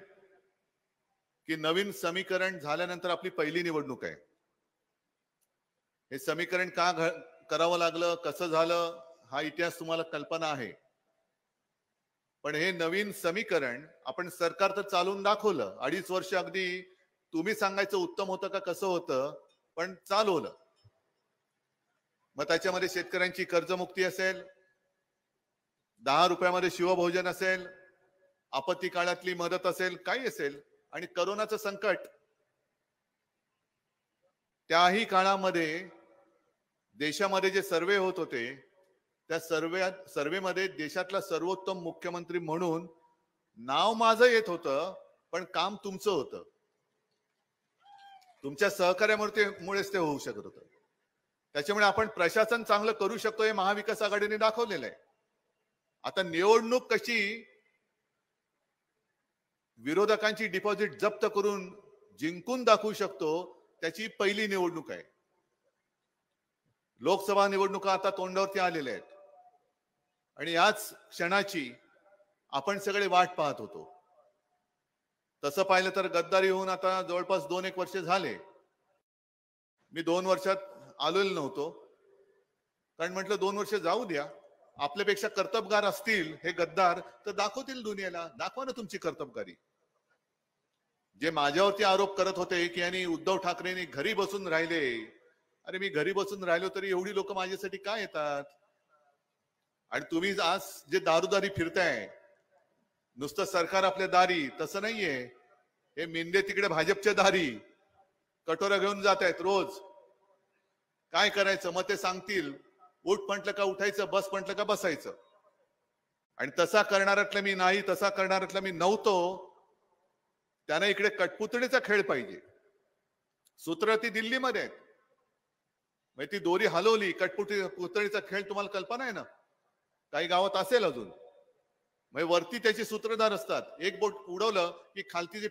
की नवीन समीकरण झाल्यानंतर आपली पहिली निवडणूक आहे. हे समीकरण का करावं लागलं, कसं झालं, हा इतिहास तुम्हाला कल्पना आहे. पण हे नवीन समीकरण आपण सरकार तर चालवून दाखवलं. 2.5 वर्ष अगदी तुम्ही सांगायचं उत्तम होतं का कसं होतं, पण चालवलं. मग त्याच्यामध्ये शेतकऱ्यांची कर्जमुक्ती असेल, 10 रुपयामध्ये शिवभोजन असेल, आपत्ती काळातली मदत असेल, काही असेल, आणि करोनाचं संकट, त्याही काळामध्ये देशामध्ये जे सर्वे होत होते त्या सर्वेमध्ये देशातला सर्वोत्तम मुख्यमंत्री म्हणून नाव माझं येत होतं, पण काम तुमचं होतं. तुमच्या सहकार्यामुळेच ते होऊ शकत होतं. त्याच्यामुळे आपण प्रशासन चांगलं करू शकतो हे महाविकास आघाडीने दाखवलेलं आहे. आता निवडणूक कशी विरोधकांची डिपॉझिट जप्त करून जिंकून दाखवू शकतो, त्याची पहिली निवडणूक आहे. लोकसभा निवडणुका आता तोंडावरती आलेल्या आहेत आणि याच क्षणाची आपण सगळे वाट पाहत होतो. तसं पाहिलं तर गद्दारी होऊन आता जवळपास 2-1 वर्ष झाले. मी 2 वर्षात आलेलो नव्हतो, कारण म्हटलं 2 वर्ष जाऊ द्या, आपल्यापेक्षा कर्तबगार असतील हे गद्दार तर दाखवतील दुनियेला, दाखवा ना तुमची कर्तबगारी. जे माझ्यावरती आरोप करत होते की यांनी उद्धव ठाकरेंनी घरी बसून राहिले, अरे मी घरी बसून राहिलो तरी एवढी लोक माझ्यासाठी काय येतात? आणि तुम्ही आज जे दारूदारी फिरताय, नुसतं सरकार आपल्या दारी, तसं नाहीये. हे मिंदे तिकडे भाजपच्या दारी, कटोरा घेऊन जात आहेत रोज. काय करायचं मग ते सांगतील. उठ म्हटलं का उठायचं, बस म्हटलं का बसायचं. आणि तसा करणाऱ्यातला मी नाही, तसा करणाऱ्यातला मी नव्हतो. त्यानं इकडे कठपुतळीचा खेळ पाहिजे. सूत्र ती दिल्लीमध्ये आहेत. म्हणजे ती दोरी हलवली, कठपुतळीचा खेळ तुम्हाला कल्पना आहे ना, काही गावात असेल अजून. म्हणजे वरती त्याचे सूत्रधार असतात. एक बोट उडवलं की खालती जे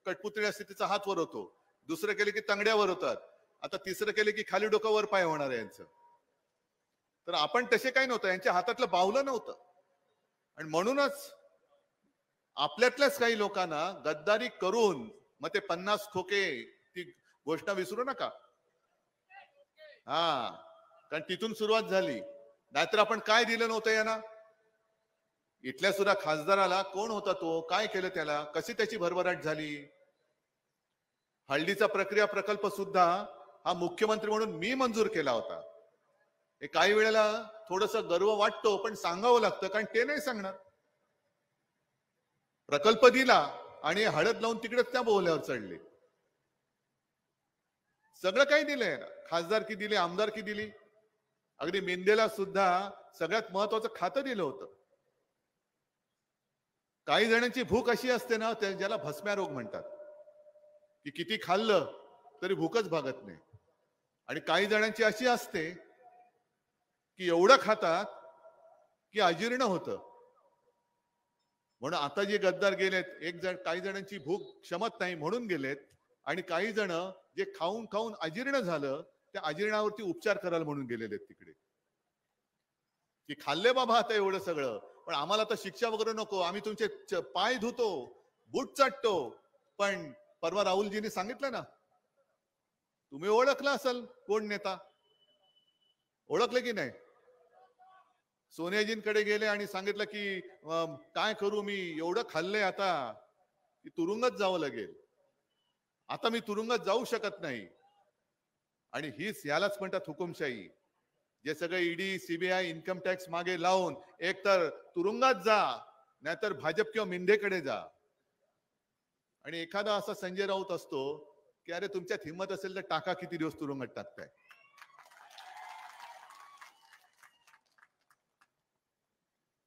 कठपुतळी असते तिचा हात वर होतो, दुसरं केले की तंगड्यावर होतात, आता तिसरं केले की खाली डोकं वर पाय होणार आहे यांचं. तर आपण तसे काही नव्हतं, यांच्या हातातलं बावलं नव्हतं. आणि म्हणूनच आपल्यातल्याच काही लोकांना गद्दारी करून मग ते 50 खोके ती गोष्ट विसरू नका. कारण तिथून सुरुवात झाली. नाहीतर आपण काय दिलं नव्हतं यांना. इथल्या सुद्धा खासदाराला कोण होता तो, काय केलं त्याला, कशी त्याची भरभराट झाली. हळदीचा प्रक्रिया प्रकल्प सुद्धा हा मुख्यमंत्री म्हणून मी मंजूर केला होता. हे काही वेळेला थोडस गर्व वाटतो, पण सांगावं लागतं, कारण ते नाही सांगणार. प्रकल्प दिला आणि हळद लावून तिकडेच त्या बोहल्यावर चढले. सगळं काही दिलंय. खासदारकी दिली, आमदारकी दिली, अगदी मिंदेला सुद्धा सगळ्यात महत्वाचं खातं दिलं होतं. काही जणांची भूक अशी असते ना, ज्याला भस्म्या रोग म्हणतात, की किती खाल्लं तरी भूकच भागत नाही. आणि काही जणांची अशी असते की एवढं खातात की अजीर्ण होतं. म्हणून आता जे गद्दार गेलेत, काही जणांची भूक क्षमत नाही म्हणून गेलेत, आणि काही जण जे खाऊन खाऊन अजीर्ण झालं त्या अजीर्णावरती उपचार करायला म्हणून गेलेले तिकडे. की खाल्ले बाबा आता एवढं सगळं, पण आम्हाला तर शिक्षा वगैरे नको, आम्ही तुमचे पाय धुतो, बूट चाटतो. पण परवा राहुलजींनी सांगितलं ना, तुम्ही ओळखला असाल कोण नेता, ओळखले की नाही. सोनियाजींकडे गेले आणि सांगितलं की काय करू, मी एवढं खाल्लंय आता की तुरुंगात जावं लागेल, आता मी तुरुंगात जाऊ शकत नाही. आणि यालाच म्हणतात हुकुमशाही. जे सगळे ईडी, सीबीआय, इन्कम टॅक्स मागे लावून एकतर तुरुंगात जा, नाहीतर भाजप किंवा मिंदेकडे जा. आणि एखादा असा संजय राऊत असतो की अरे तुमच्यात हिंमत असेल तर टाका, किती दिवस तुरुंगात टाकताय.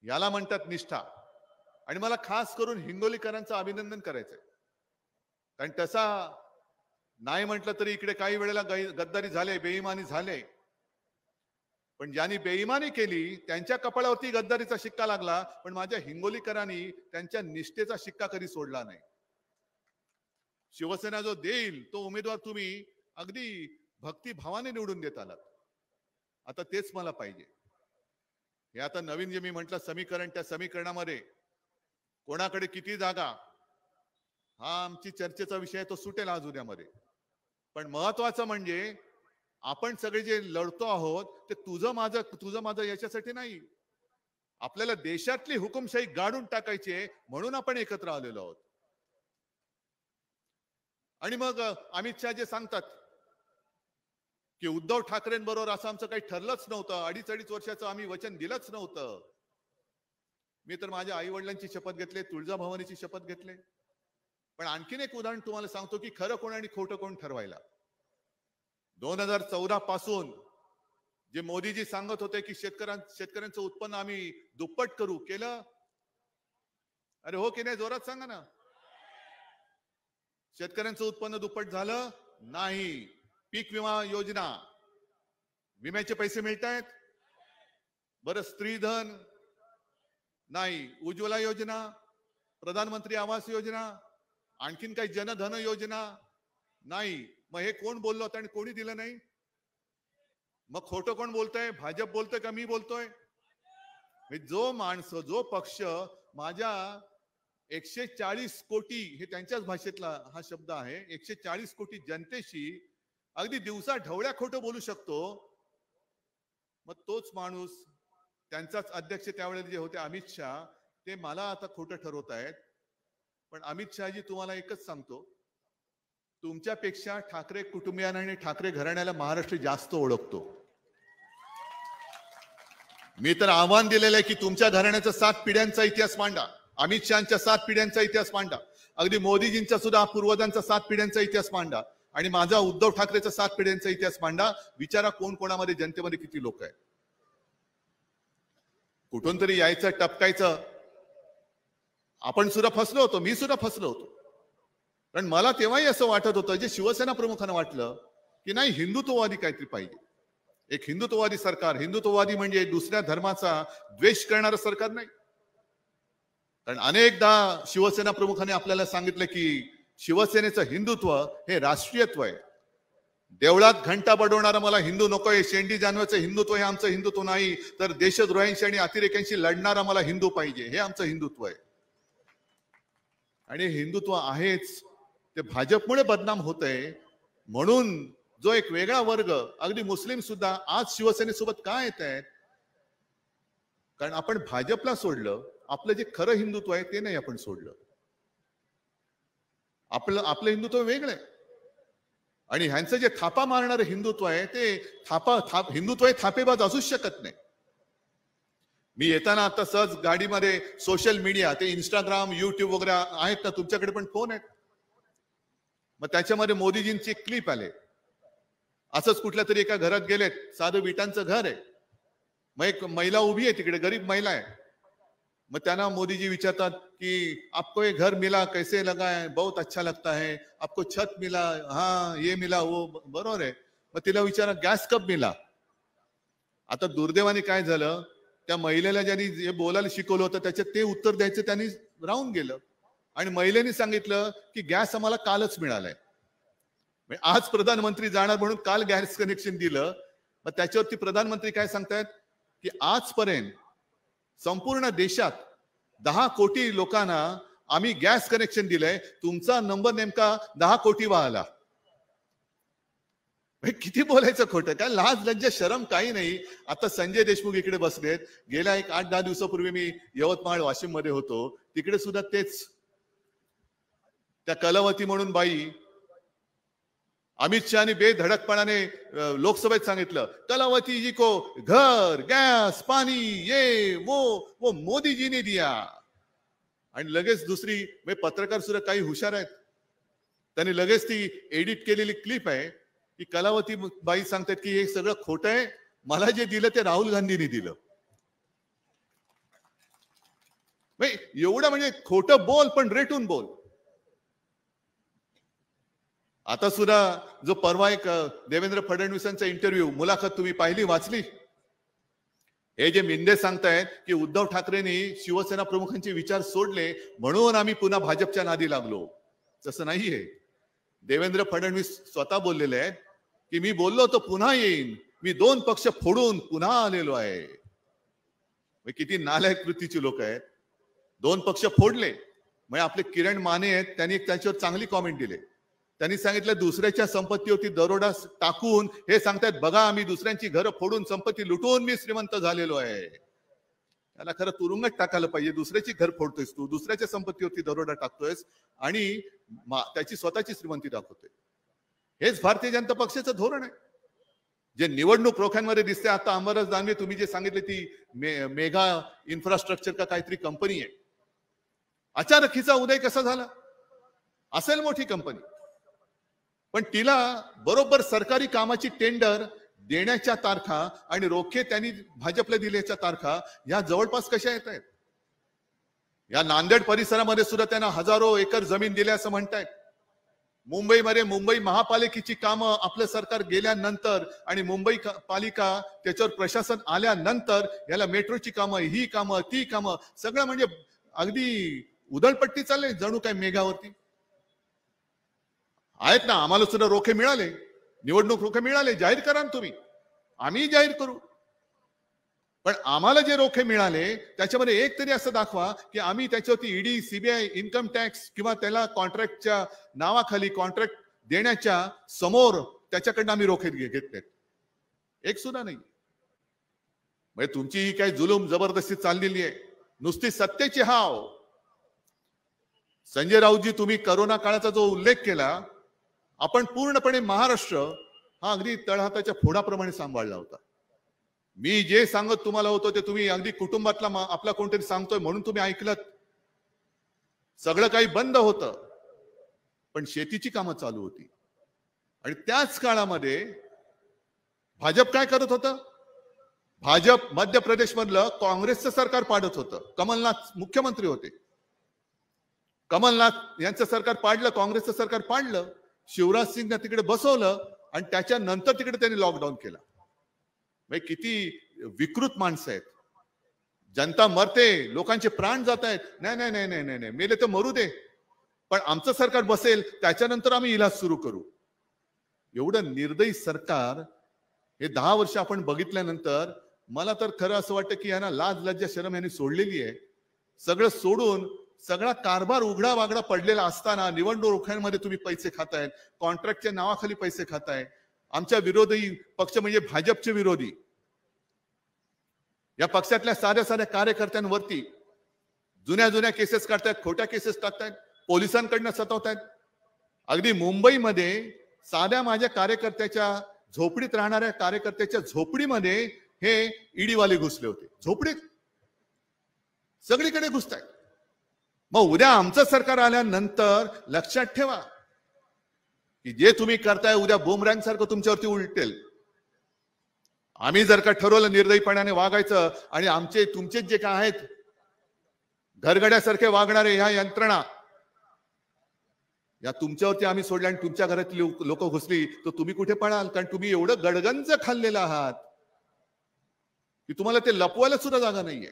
याला म्हणतात निष्ठा. आणि मला खास करून हिंगोलीकरांचं अभिनंदन करायचंय. कारण तसा नाही म्हटलं तरी इकडे काही वेळेला गद्दारी झाले, बेईमानी झाले, पण ज्यांनी बेईमानी केली त्यांच्या कपाळावरती गद्दारीचा शिक्का लागला. पण माझ्या हिंगोलीकरांनी त्यांच्या निष्ठेचा शिक्का कधी सोडला नाही. शिवसेना जो देईल तो उमेदवार तुम्ही अगदी भक्तिभावाने निवडून देत आलात. आता तेच मला पाहिजे. हे आता नवीन जे मी म्हटलं समीकरण, त्या समीकरणामध्ये कोणाकडे किती जागा, हा आमची चर्चेचा विषय, तो सुटेल आज उद्यामध्ये. पण महत्वाचं म्हणजे आपण सगळे जे लढतो आहोत ते तुझं माझं याच्यासाठी नाही. आपल्याला देशातली हुकुमशाही गाडून टाकायची आहे, म्हणून आपण एकत्र आलेलो आहोत. आणि मग अमित शहा जे सांगतात की उद्धव ठाकरेंबरोबर असं आमचं काही ठरलंच नव्हतं, 2.5 वर्षाचं आम्ही वचन दिलंच नव्हतं. मी तर माझ्या आई वडिलांची शपथ घेतली, तुळजाभवानीची शपथ घेतली. पण आणखीन एक उदाहरण तुम्हाला सांगतो की खरं कोण आणि खोटं कोण ठरवायला. 2014 पासून जे मोदीजी सांगत होते की शेतकऱ्यांचं उत्पन्न आम्ही दुप्पट करू, केलं? अरे हो की नाही, जोरात सांगा ना. शेतकऱ्यांचं उत्पन्न दुप्पट झालं नाही. पीक विमा योजना, विम्याचे पैसे मिळत आहेत? बरं, स्त्रीधन नाही. उज्ज्वला योजना, प्रधानमंत्री आवास योजना, आणखीन काही जनधन योजना नाही. मग हे कोण बोललो होतं आणि कोणी दिलं नाही? मग खोटं कोण बोलतोय? भाजप बोलतोय का मी बोलतोय? जो माणसं, जो पक्ष माझ्या 140 कोटी, हे त्यांच्याच भाषेतला हा शब्द आहे, 140 कोटी जनतेशी अगदी दिवसा ढवळ्या खोटं बोलू शकतो, मग तोच माणूस, त्यांचाच अध्यक्ष त्यावेळेला जे होते अमित शहा, ते मला आता खोटं ठरवत आहेत. पण अमित शहाजी, तुम्हाला एकच सांगतो, तुमच्यापेक्षा ठाकरे कुटुंबियांना आणि ठाकरे घराण्याला महाराष्ट्र जास्त ओळखतो. मी तर आव्हान दिलेलं आहे की तुमच्या घराण्याचा 7 पिढ्यांचा इतिहास मांडा, अमित शहाच्या 7 पिढ्यांचा इतिहास मांडा, अगदी मोदीजींचा सुद्धा पूर्वजांचा 7 पिढ्यांचा इतिहास मांडा. आणि माझा उद्धव ठाकरेचा 7 पिढ्यांचा इतिहास मांडा. विचारा कोण कोणामध्ये जनतेमध्ये किती लोक आहेत. कुठून तरी यायचं टपकायचं. आपण सुद्धा फसलो होतो, मी सुद्धा फसलो होतो. कारण मला तेव्हाही असं वाटत होतं, जे शिवसेना प्रमुखांना वाटलं की नाही हिंदुत्ववादी काहीतरी पाहिजे, एक हिंदुत्ववादी सरकार. हिंदुत्ववादी म्हणजे दुसऱ्या धर्माचा द्वेष करणारं सरकार नाही. कारण अनेकदा शिवसेना प्रमुखांनी आपल्याला सांगितलं की शिवसेनेचं हिंदुत्व हे राष्ट्रीयत्व आहे. देवळात घंटा बडवणारा मला हिंदू नकोय, शेंडी जानवाचं हिंदुत्व हे आमचं हिंदुत्व नाही, तर देशद्रोह्यांशी आणि अतिरेक्यांशी लढणारा मला हिंदू पाहिजे, हे आमचं हिंदुत्व आहे. आणि हिंदुत्व आहेच ते भाजपमुळे बदनाम होत आहे. म्हणून जो एक वेगळा वर्ग, अगदी मुस्लिम सुद्धा आज शिवसेनेसोबत का येत आहेत? कारण आपण भाजपला सोडलं, आपलं जे खरं हिंदुत्व आहे ते नाही आपण सोडलं. आपलं हिंदुत्व वेगळं आहे. आणि ह्यांचं जे थापा मारणारं हिंदुत्व आहे ते हिंदुत्व हे थापेबाज असूच शकत नाही. मी येताना आता सहज गाडीमध्ये सोशल मीडिया, ते इंस्टाग्राम, युट्यूब वगैरे आहेत ना, तुमच्याकडे पण फोन आहेत. मग त्याच्यामध्ये मोदीजींची क्लिप आले. असंच कुठल्या तरी एका घरात गेलेत, साधं विटांचं घर आहे. मग एक महिला उभी आहे तिकडे, गरीब महिला आहे. मग त्यांना मोदीजी विचारतात की आपको ये घर मिला, कैसे लगा है? बहुत अच्छा लगता है. आपको छत मिला? हाँ ये मिला, वो बरोबर आहे. मग तिला विचारा गॅस कब मिला? आता दुर्दैवाने काय झालं, त्या महिलेला ज्यांनी जे बोलायला शिकवलं होतं त्याच्यात ते उत्तर द्यायचं त्यांनी राहून गेलं. आणि महिलेने सांगितलं की गॅस आम्हाला कालच मिळालाय. आज प्रधानमंत्री जाणार म्हणून काल गॅस कनेक्शन दिलं. मग त्याच्यावरती प्रधानमंत्री काय सांगतायत की आजपर्यंत संपूर्ण देशात 10 कोटी लोकांना आम्ही गॅस कनेक्शन दिलंय, तुमचा नंबर नेमका 10 कोटीवा आला. किती बोलायचं खोटं, काय लाज लज्जा शरम काही नाही. आता संजय देशमुख इकडे बसलेत. गेल्या एक 8-10 दिवसापूर्वी मी यवतमाळ वाशिम मध्ये होतो, तिकडे सुद्धा तेच. त्या कलावती म्हणून बाई, अमित शहानी बेधडकपणाने लोकसभेत सांगितलं कलावती जी को घर, गॅस, पाणी ये वो मोदी जी ने दिया. आणि लगेच दुसरी पत्रकार सुद्धा काही हुशार आहेत, त्यांनी लगेच ती एडिट केलेली क्लिप आहे की कलावती बाई सांगतात की हे सगळं खोटं आहे, मला जे दिलं ते राहुल गांधींनी दिलं. एवढं म्हणजे खोटं बोल पण रेटून बोल. आता सुद्धा जो परवा एक देवेंद्र फडणवीसांचा इंटरव्ह्यू, मुलाखत तुम्ही पाहिली, वाचली? हे जे मिंदे सांगतायत की उद्धव ठाकरेंनी शिवसेना प्रमुखांचे विचार सोडले म्हणून आम्ही पुन्हा भाजपच्या नादी लागलो, तसं नाहीये. देवेंद्र फडणवीस स्वतः बोललेले आहेत की मी बोललो होतो पुन्हा येईन, मी 2 पक्ष फोडून पुन्हा आलेलो आहे. किती नालायक कृतीची लोक आहेत. 2 पक्ष फोडले. मग आपले किरण माने आहेत, त्यांनी त्याच्यावर चांगली कॉमेंट दिली. त्यांनी सांगितलं दुसऱ्याच्या संपत्तीवरती दरोडा टाकून हे सांगतायत बघा आम्ही दुसऱ्यांची घरं फोडून संपत्ती लुटून मी श्रीमंत झालेलो आहे. त्याला खरं तुरुंगात टाकायला पाहिजे. दुसऱ्याची घर फोडतोयस तू, दुसऱ्याच्या संपत्तीवरती दरोडा टाकतोयस आणि त्याची स्वतःची श्रीमंती दाखवतोय. हेच भारतीय जनता पक्षाचं धोरण आहे. जे निवडणूक रोख्यांमध्ये दिसते आता, अमरदास दानवे तुम्ही जे सांगितले ती मेगा इन्फ्रास्ट्रक्चर का काहीतरी कंपनी आहे. अचानक हिचा उदय कसा झाला? असेल मोठी कंपनी, पण तिला बरोबर सरकारी कामाची टेंडर देण्याच्या तारखा आणि रोखे त्यांनी भाजपला दिल्याच्या तारखा या जवळपास कशा येत आहेत? या नांदेड परिसरामध्ये सुद्धा त्यांना हजारो एकर जमीन दिल्या असं म्हणतायत. मुंबईमध्ये मुंबई महापालिकेची कामं आपलं सरकार गेल्यानंतर आणि मुंबई पालिका त्याच्यावर प्रशासन आल्यानंतर याला मेट्रोची कामं, ही कामं, ती कामं, सगळं म्हणजे अगदी उधळपट्टी चालले जणू काय मेघावरती. आहेत ना, आम्हाला सुद्धा रोखे मिळाले, निवडणूक रोखे मिळाले, जाहीर करा ना तुम्ही, आम्ही जाहीर करू. पण आम्हाला जे रोखे मिळाले त्याच्यामध्ये एक तरी असं दाखवा की आम्ही त्याच्यावरती ईडी, सीबीआय, इन्कम टॅक्स किंवा त्याला कॉन्ट्रॅक्टच्या नावाखाली कॉन्ट्रॅक्ट देण्याच्या समोर त्याच्याकडनं आम्ही रोखे घेतलेत. एक सुद्धा नाही. म्हणजे तुमची ही काही जुलूम जबरदस्ती चाललेली आहे, नुसती सत्तेची हाव. संजय राऊतजी, तुम्ही करोना काळाचा जो उल्लेख केला, आपण पूर्णपणे महाराष्ट्र हा अगदी तळहाताच्या फोडाप्रमाणे सांभाळला होता. मी जे सांगत तुम्हाला होतो ते तुम्ही अगदी कुटुंबातला आपला कोणतरी सांगतोय म्हणून तुम्ही ऐकलत. सगळं काही बंद होतं पण शेतीची कामं चालू होती. आणि त्याच काळामध्ये भाजप काय करत होतं? भाजप मध्य प्रदेश मधलं काँग्रेसचं सरकार पाडत होतं. कमलनाथ मुख्यमंत्री होते. कमलनाथ यांचं सरकार पाडलं, काँग्रेसचं सरकार पाडलं, शिवराज सिंगना तिकडे बसवलं आणि त्याच्यानंतर तिकडे त्यांनी लॉकडाऊन केला. म्हणजे किती विकृत माणसं आहेत. जनता मरते, लोकांचे प्राण जात आहेत. नाही नाही नाही नाही नाही, मेले तर मरू दे, पण आमचं सरकार बसेल त्याच्यानंतर आम्ही इलाज सुरू करू. एवढं निर्दयी सरकार हे 10 वर्ष आपण बघितल्यानंतर मला तर खरं असं वाटतं की यांना लाज लज्जा शरम यांनी सोडलेली आहे. सगळं सोडून सगळा कारभार उघडा वागडा पडलेला असताना निवडणुकांमध्ये तुम्ही पैसे खाताय, कॉन्ट्रॅक्टच्या नावाखाली पैसे खाताय. आमच्या विरोधी पक्ष म्हणजे भाजपचे विरोधी या पक्षातल्या साध्या साध्या कार्यकर्त्यांवरती जुन्या केसेस काढतायत, खोट्या केसेस टाकतायत, पोलिसांकडनं सतवतायत. अगदी मुंबईमध्ये साध्या माझ्या कार्यकर्त्याच्या झोपडीत राहणाऱ्या कार्यकर्त्याच्या झोपडीमध्ये हे ईडीवाले घुसले होते. झोपडीत सगळीकडे घुसतायत. मग उद्या आमचं सरकार आल्यानंतर लक्षात ठेवा की जे तुम्ही करताय उद्या बुमरँग सारखं तुमच्यावरती उलटेल. आम्ही जर का ठरवलं निर्दयीपणाने वागायचं आणि आमचे तुमचे जे काय आहेत घरगड्यासारखे वागणारे ह्या यंत्रणा या तुमच्यावरती आम्ही सोडल्या आणि तुमच्या घरातली लोक घुसली तर तुम्ही कुठे पळाल? कारण तुम्ही एवढं गडगंज खाल्लेलं आहात की तुम्हाला ते लपवायला सुद्धा जागा नाहीये.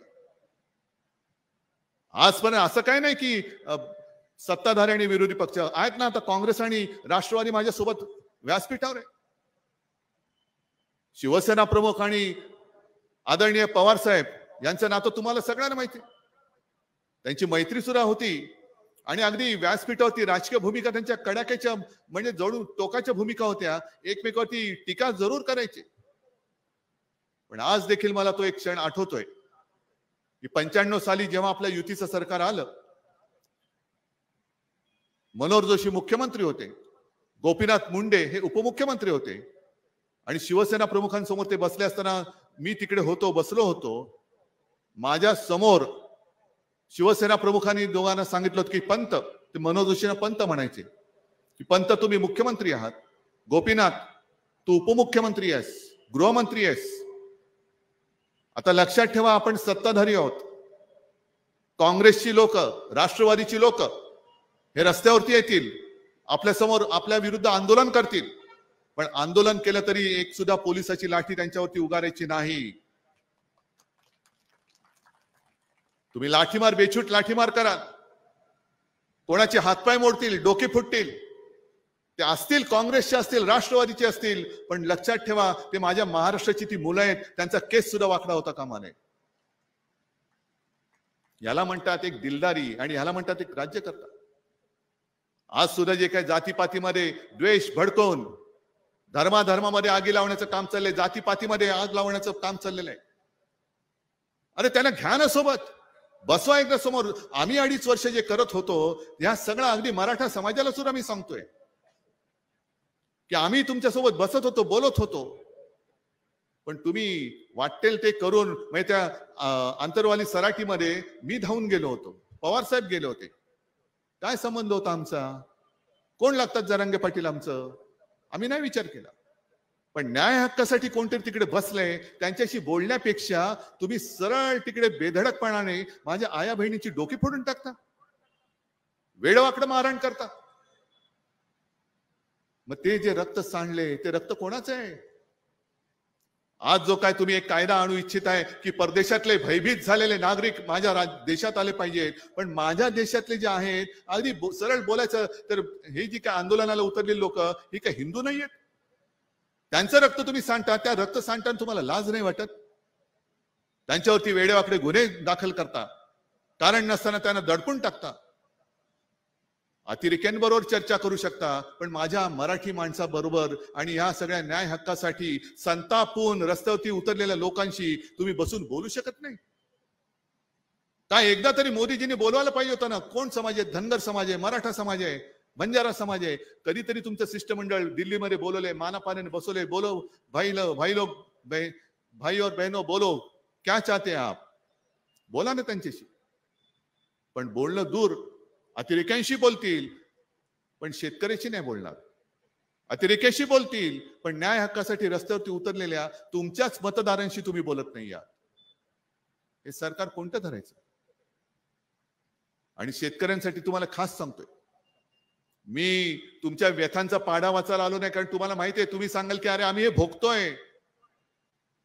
आजपर्यंत असं काय नाही की सत्ताधारी आणि विरोधी पक्ष आहेत ना. आता काँग्रेस आणि राष्ट्रवादी माझ्यासोबत व्यासपीठावर आहे. शिवसेना प्रमुख आणि आदरणीय पवार साहेब यांचं नातं तुम्हाला सगळ्यांना माहिती. त्यांची मैत्री सुद्धा होती आणि अगदी व्यासपीठावरती राजकीय भूमिका त्यांच्या कडाक्याच्या म्हणजे जवळून टोकाच्या भूमिका होत्या. एकमेकावरती टीका जरूर करायचे. पण आज देखील मला तो एक क्षण आठवतोय की 95 साली जेव्हा आपल्या युतीचं सरकार आलं, मनोहर जोशी मुख्यमंत्री होते, गोपीनाथ मुंडे हे उपमुख्यमंत्री होते आणि शिवसेना प्रमुखांसमोर ते बसले असताना मी तिकडे होतो, बसलो होतो. माझ्या समोर शिवसेना प्रमुखांनी दोघांना सांगितलं की पंत, ते मनोहर जोशींना पंत म्हणायचे की पंत तुम्ही मुख्यमंत्री आहात, गोपीनाथ तू उपमुख्यमंत्री आहेस, गृहमंत्री आहेस. आता लक्षात ठेवा आपण सत्ताधारी आहोत. काँग्रेसची लोक, राष्ट्रवादीची लोक हे रस्त्यावरती येतील, आपल्या समोर आपल्या विरुद्ध आंदोलन करतील. पण आंदोलन केलं तरी एक सुद्धा पोलिसाची लाठी त्यांच्यावरती उगारायची नाही. तुम्ही लाठीमार, बेछूट लाठीमार करा, कोणाचे हातपाय मोडतील, डोके फुटतील. ते असतील काँग्रेसचे असतील, राष्ट्रवादीचे असतील, पण लक्षात ठेवा ते माझ्या महाराष्ट्राची ती मुलं आहेत, त्यांचा केस सुद्धा वाकडा होता कामा नये. याला म्हणतात एक दिलदारी आणि ह्याला म्हणतात एक राज्यकर्ता. आज सुद्धा जे काही जातीपातीमध्ये द्वेष भडकवून धर्मामध्ये आगी लावण्याचं काम चाललंय, जातीपातीमध्ये आग लावण्याचं काम चाललेलं आहे. अरे त्यांना घ्या ना सोबत, बसवा एकदा समोर. आम्ही 2.5 वर्ष जे करत होतो या सगळं अगदी मराठा समाजाला सुद्धा मी सांगतोय की आम्ही तुमच्यासोबत बसत होतो, बोलत होतो, पण तुम्ही वाटेल ते करून म्हणजे त्या आंतरवाली सराटीमध्ये मी धावून गेलो होतो, पवार साहेब गेले होते. काय संबंध होता आमचा? कोण लागतात जरांगे पाटील आमचं? आम्ही नाही विचार केला. पण न्याय हक्कासाठी कोणतरी तिकडे बसलंय, त्यांच्याशी बोलण्यापेक्षा तुम्ही सरळ तिकडे बेधडकपणाने माझ्या आया बहिणीची डोकी फोडून टाकता, वेडवाकडं मारहाण करता. मग ते जे रक्त सांडले ते रक्त कोणाचं आहे? आज जो काय तुम्ही एक कायदा आणू इच्छित आहे की परदेशातले भयभीत झालेले नागरिक माझ्या देशात आले पाहिजेत, पण माझ्या देशातले जे आहेत अगदी सरळ बोलायचं तर हे जी काय आंदोलनाला उतरलेली लोक ही काय हिंदू नाहीयेत? त्यांचं रक्त तुम्ही सांडता, त्या रक्त सांडताना तुम्हाला लाज नाही वाटत? त्यांच्यावरती वेडेवाकडे गुन्हे दाखल करता, कारण नसताना त्यांना दडपून टाकता. अतिरेक्यांबरोबर चर्चा करू शकता, पण माझ्या मराठी माणसाबरोबर आणि या सगळ्या न्याय हक्कासाठी संतापून रस्त्यावरती उतरलेल्या लोकांशी तुम्ही बसून बोलू शकत नाही? काय एकदा तरी मोदीजींनी बोलवायला पाहिजे होतं ना. कोण समाज आहे? धनगर समाज आहे, मराठा समाज आहे, बंजारा समाज आहे. कधीतरी तुमचं शिष्टमंडळ दिल्लीमध्ये बोलवले, मानापानाने बसवले, बोलो भाई लोग भाई और बहनों बोलो क्या चाहते हैं आप, बोला ना त्यांच्याशी. पण बोलणं दूर, अतिरेक्यांशी बोलतील पण शेतकऱ्याशी नाही बोलणार. अतिरेक्याशी बोलतील, पण न्याय हक्कासाठी रस्त्यावरती उतरलेल्या तुमच्याच मतदारांशी तुम्ही बोलत नाही आहात. हे सरकार कोणतं धरायचं? आणि शेतकऱ्यांसाठी तुम्हाला खास सांगतोय, मी तुमच्या व्यथांचा पाढा वाचायला आलो नाही, कारण तुम्हाला माहिती आहे, तुम्ही सांगाल की अरे आम्ही हे भोगतोय,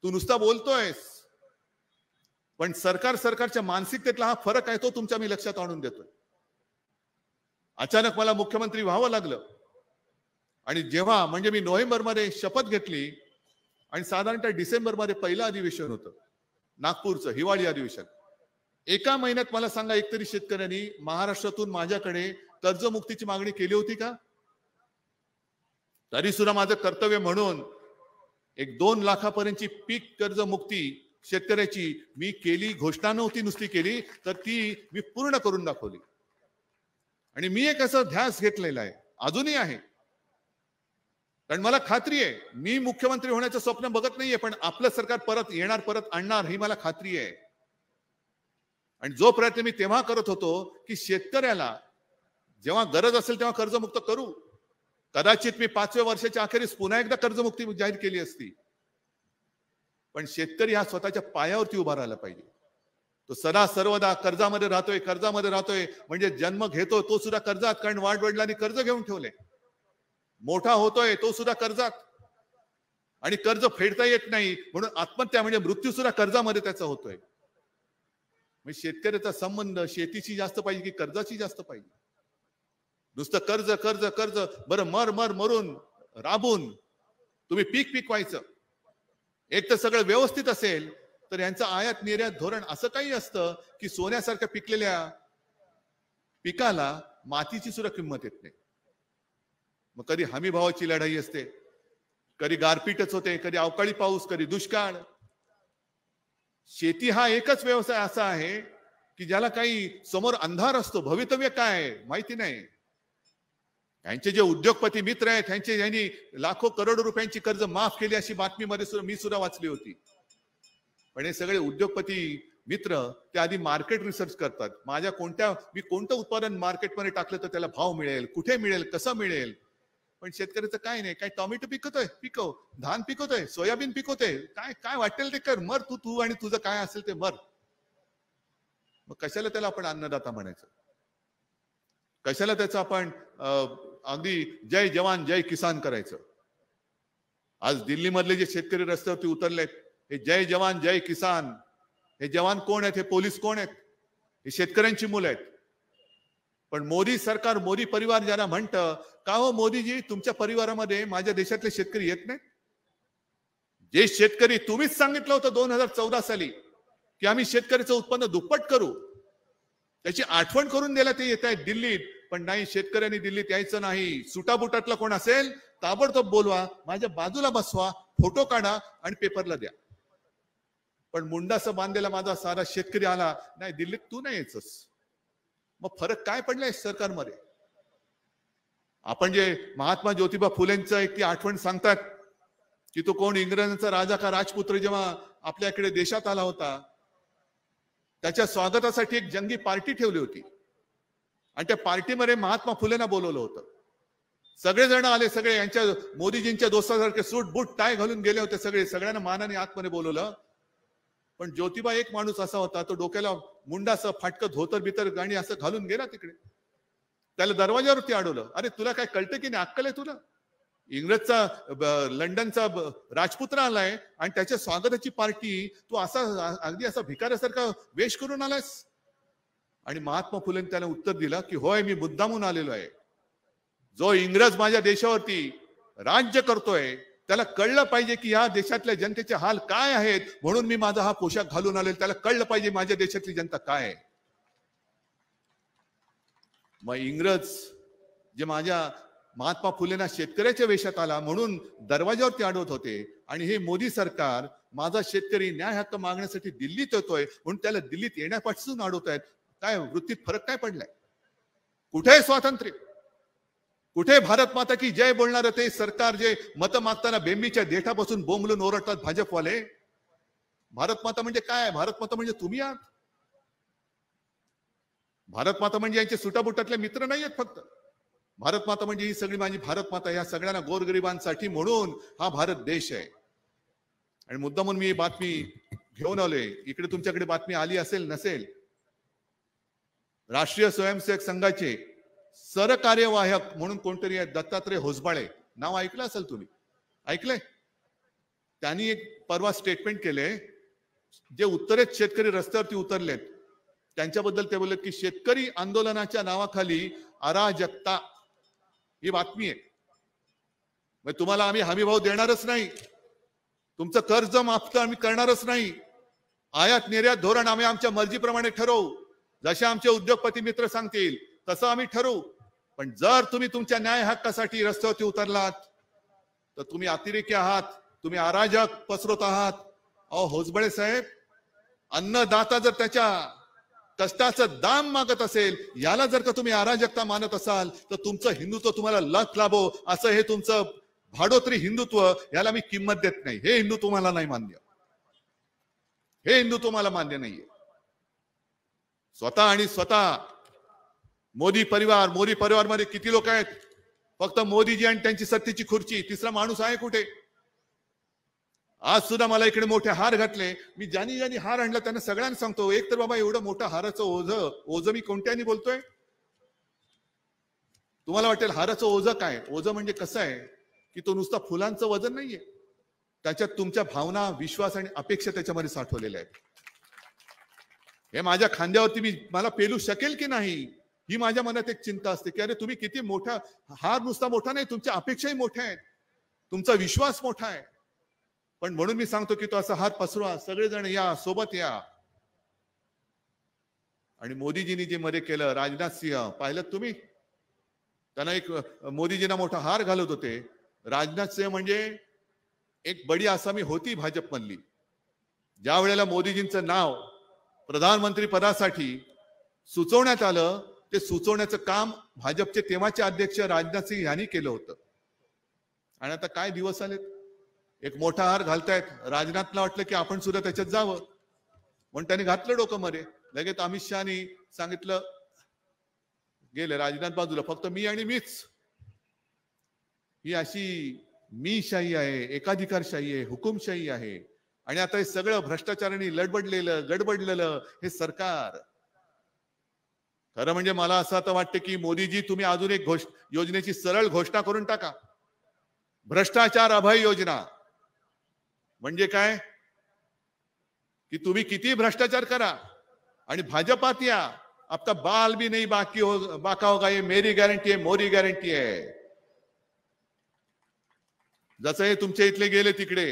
तू नुसता बोलतोयस. पण सरकारच्या मानसिकतेतला हा फरक आहे, तो तुमच्या मी लक्षात आणून देतोय. अचानक मला मुख्यमंत्री व्हावं लागलं आणि जेव्हा म्हणजे मी नोव्हेंबरमध्ये शपथ घेतली आणि साधारणतः डिसेंबरमध्ये पहिलं अधिवेशन होतं नागपूरचं, हिवाळी अधिवेशन. एका महिन्यात मला सांगा, एकतरी शेतकऱ्यांनी महाराष्ट्रातून माझ्याकडे कर्जमुक्तीची मागणी केली होती का? तरी सुद्धा माझं कर्तव्य म्हणून 1-2 लाखापर्यंतची पीक कर्जमुक्ती शेतकऱ्याची मी केली. घोषणा नव्हती नुसती केली, तर ती मी पूर्ण करून दाखवली. आणि मी एक असं ध्यास घेतलेला आहे, अजूनही आहे, कारण मला खात्री आहे मी मुख्यमंत्री होण्याचं स्वप्न बघत नाहीये, पण आपलं सरकार परत येणार, परत आणणार, ही मला खात्री आहे. आणि जो प्रयत्न मी तेव्हा करत होतो की शेतकऱ्याला जेव्हा गरज असेल तेव्हा कर्जमुक्त करू. कदाचित मी 5व्या वर्षाच्या अखेरीस पुन्हा एकदा कर्जमुक्ती जाहीर केली असती, पण शेतकरी हा स्वतःच्या पायावरती उभा राहायला पाहिजे. तो सदा सर्वदा कर्जामध्ये राहतोय म्हणजे जन्म घेतो तो सुद्धा कर्जात, कारण वाडवडिलांनी कर्ज घेऊन ठेवले. मोठा होतोय तो सुद्धा कर्जात, आणि कर्ज फेडता येत नाही म्हणून आत्महत्या म्हणजे मृत्यू सुद्धा कर्जामध्ये त्याचा होतोय. म्हणजे शेतकऱ्याचा संबंध शेतीशी जास्त पाहिजे की कर्जाची जास्त पाहिजे? नुसतं कर्ज कर्ज कर्ज, बरं मरून राबून तुम्ही पीक पिकवायचं. एक तर सगळं व्यवस्थित असेल तर यांचं आयात निर्यात धोरण असं काही असतं की सोन्यासारख्या पिकलेल्या पिकाला मातीची सुद्धा किंमत येत नाही. मग कधी हमी भावाची लढाई असते, कधी गारपीटच होते, कधी अवकाळी पाऊस, कधी दुष्काळ. शेती हा एकच व्यवसाय असा आहे की ज्याला काही समोर अंधार असतो, भवितव्य काय आहे माहिती नाही. यांचे जे उद्योगपती मित्र आहेत यांनी लाखो करोडो रुपयांची कर्ज माफ केली अशी बातमीमध्ये मी सुद्धा वाचली होती. पण हे सगळे उद्योगपती मित्र ते आधी मार्केट रिसर्च करतात. मी कोणतं उत्पादन मार्केटमध्ये टाकलं तर त्याला भाव मिळेल, कुठे मिळेल, कसं मिळेल. पण शेतकऱ्याचं काय नाही, काय टोमॅटो पिकव, धान पिकवतोय, सोयाबीन पिकवतोय, काय वाटेल ते कर, मर तू आणि तुझं काय असेल ते मर. मग कशाला त्याला आपण अन्नदाता म्हणायचं? कशाला त्याचं आपण अगदी जय जवान जय किसान करायचं? आज दिल्ली मधले जे शेतकरी रस्त्यावरती उतरलेत, हे जय जवान जय किसान, हे जवान कोण आहेत? हे पोलीस कोण आहेत? हे शेतकऱ्यांची मुलं आहेत. पण मोदी सरकार, मोदी परिवार ज्यांना म्हणतं, का हो मोदीजी, तुमच्या परिवारामध्ये माझ्या देशातले शेतकरी येत नाहीत? जे शेतकरी तुम्हीच सांगितलं होतं 2014 साली की आम्ही शेतकऱ्याचं उत्पन्न दुप्पट करू, त्याची आठवण करून द्यायला ते येत आहेत दिल्लीत. पण नाही, शेतकऱ्यांनी दिल्लीत यायचं नाही. सुटाबुटातला कोण असेल ताबडतोब बोलवा, माझ्या बाजूला बसवा, फोटो काढा आणि पेपरला द्या. पण मुंडासं बांधलेला माझा सारा शेतकरी आला नाही, दिल्लीत तू नाही यायचंस. मग फरक काय पडलाय सरकारमध्ये? आपण जे महात्मा ज्योतिबा फुलेंचं एक ती आठवण सांगतात की तो कोण इंग्रजांचा राजा का राजपुत्र जेव्हा आपल्याकडे देशात आला होता, त्याच्या स्वागतासाठी एक जंगी पार्टी ठेवली होती आणि त्या पार्टीमध्ये महात्मा फुलेंना बोलवलं होतं. सगळेजण आले, सगळे यांच्या मोदीजींच्या दोस्तासारखे सूट बूट टाय घालून गेले होते. सगळ्यांना मानाने आतमध्ये बोलवलं. पण ज्योतिबा एक माणूस असा होता, तो डोक्याला मुंडाचं फाटकं धोतर बितर गाणी असं घालून गेला तिकडे. त्याला दरवाजावरती अडवलं. अरे तुला काय कळतं की नाही, अक्कल आहे तुला? इंग्रजचा लंडनचा राजपुत्र आलाय आणि त्याच्या स्वागताची पार्टी तू अगदी असा भिकाऱ्यासारखा वेश करून आलायस? आणि महात्मा फुलेंनी त्याला उत्तर दिलं की होय, मी मुद्दामून आलेलो आहे. जो इंग्रज माझ्या देशावरती राज्य करतोय त्याला कळलं पाहिजे की या देशातल्या जनतेचे हाल काय आहेत, म्हणून मी माझा हा पोशाख घालून आलेलो. त्याला कळलं पाहिजे माझ्या देशातली जनता काय आहे. मग इंग्रज जे माझ्या महात्मा फुलेंना शेतकऱ्याच्या वेशात आला म्हणून दरवाजावरती अडवत होते, आणि हे मोदी सरकार माझा शेतकरी न्याय हक्क मागण्यासाठी दिल्लीत येतोय म्हणून त्याला दिल्लीत येण्यापासून अडवत आहेत. काय वृत्तीत फरक काय पडलाय? कुठे स्वातंत्र्य? कुठे भारत माता की जय बोलणार ते सरकार जे मत मागताना बेंबीच्या देठापासून बोंबलून ओरडतात भाजपवाले? भारत माता म्हणजे काय? भारत माता म्हणजे तुम्ही आहात. भारत माता म्हणजे यांचे सुटाबुटातले मित्र नाही आहेत फक्त. भारत माता म्हणजे ही सगळी माझी भारत माता, या सगळ्यांना गोरगरिबांसाठी म्हणून हा भारत देश आहे. आणि मुद्दा म्हणून मी ही बातमी घेऊन आलोय. इकडे तुमच्याकडे बातमी आली असेल नसेल, राष्ट्रीय स्वयंसेवक संघाचे सरकार्यवाहक म्हणून कोणतरी आहे, दत्तात्रय होसबाळे, नाव ऐकलं असेल तुम्ही, ऐकलंय? त्यांनी एक परवा स्टेटमेंट केले, जे उत्तरेत शेतकरी रस्त्यावरती उतरलेत त्यांच्याबद्दल ते बोलले की शेतकरी आंदोलनाच्या नावाखाली अराजकता, ही बातमी आहे. मग तुम्हाला आम्ही हमीभाव देणारच नाही, तुमचं कर्ज माफ आम्ही करणारच नाही, आयात निर्यात धोरण आम्ही आमच्या मर्जीप्रमाणे ठरवू, जसे आमचे उद्योगपती मित्र सांगतील तसं आम्ही ठरवू. पण जर तुम्ही तुमच्या न्याय हक्कासाठी रस्त्यावरती उतरलात तर तुम्ही अतिरेकी आहात, तुम्ही अराजक पसरवत आहात. अहो होसबळे साहेब, अन्नदाता जर त्याच्या कष्टाचं दाम मागत असेल, याला जर का तुम्ही अराजकता मानत असाल तर तुमचं हिंदुत्व तुम्हाला लख लाभो असं हे तुमचं भाडोत्री हिंदुत्व, याला मी किंमत देत नाही. हे हिंदू तुम्हाला नाही मान्य, हे हिंदू तुम्हाला मान्य नाहीये. स्वतः आणि स्वतः मोदी परिवार मध्ये किती लोक आहेत? फक्त मोदीजी आणि त्यांची सत्तेची खुर्ची, तिसरा माणूस आहे कुठे? आज सुद्धा मला इकडे मोठे हार घातले, मी ज्यांनी हार आणला त्यांना सगळ्यांना सांगतो, एक तर बाबा एवढं मोठं हाराचं ओझ मी कोणत्यानी बोलतोय? तुम्हाला वाटेल हाराचं ओझं काय? ओझं म्हणजे कसं आहे की तो नुसता फुलांचं वजन नाहीये, त्याच्यात तुमच्या भावना, विश्वास आणि अपेक्षा त्याच्यामध्ये साठवलेल्या आहेत. हे माझ्या खांद्यावरती मला पेलू शकेल की नाही, ही माझ्या मनात एक चिंता असते की अरे तुम्ही किती मोठा, हार नुसता मोठा नाही, तुमच्या अपेक्षाही मोठ्या आहेत, तुमचा विश्वास मोठा आहे. पण म्हणून मी सांगतो की तो असा हात पसरवा, सगळेजण या, सोबत या. आणि मोदीजींनी जे मध्ये केलं, राजनाथ सिंह पाहिलं तुम्ही, त्यांना एक मोदीजींना मोठा हार घालत होते. राजनाथ सिंह म्हणजे एक बडी आसामी होती भाजपमधली. ज्या वेळेला मोदीजींचं नाव प्रधानमंत्री पदासाठी सुचवण्यात आलं, ते सुचवण्याचं काम भाजपचे तेव्हाचे अध्यक्ष राजनाथ सिंह यांनी केलं होतं. आणि आता काय दिवस आलेत, एक मोठा हार घालतायत. राजनाथला वाटलं की आपण सुद्धा त्याच्यात जावं, म्हणून त्यांनी घातलं डोकं मध्ये. लगेच अमित शहानी सांगितलं, गेले राजनाथ बाजूला, फक्त मी आणि मीच. ही अशी मी शाही आहे, एकाधिकारशाही आहे, हुकुमशाही आहे. आणि आता हे सगळं भ्रष्टाचाराने गडबडलेलं हे सरकार. खरं म्हणजे मला असं आता वाटतं की मोदीजी, तुम्ही अजून एक योजनेची सरळ घोषणा करून टाका, भ्रष्टाचार अभय योजना. म्हणजे काय की तुम्ही किती भ्रष्टाचार करा आणि भाजपात या, आपका बाल भी नहीं बाका होगा, ये मेरी गॅरंटी आहे, मोदी गॅरंटी आहे. जसं हे तुमच्या इथले गेले तिकडे,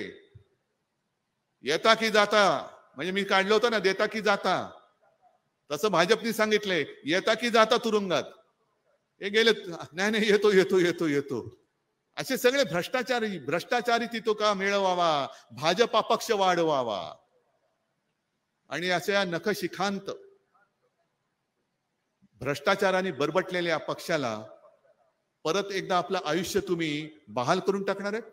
येता की जाता, म्हणजे मी काढलं होतं ना, देता की जाता, तसं भाजपने सांगितलंय, येता की जाता तुरुंगात. हे गेले, नाही येतो येतो येतो येतो. असे सगळे भ्रष्टाचारी तिथं का मिळवावा, भाजपा पक्ष वाढवावा. आणि अशा नखशिखांत भ्रष्टाचाराने बरबटलेल्या पक्षाला परत एकदा आपलं आयुष्य तुम्ही बहाल करून टाकणार आहेत.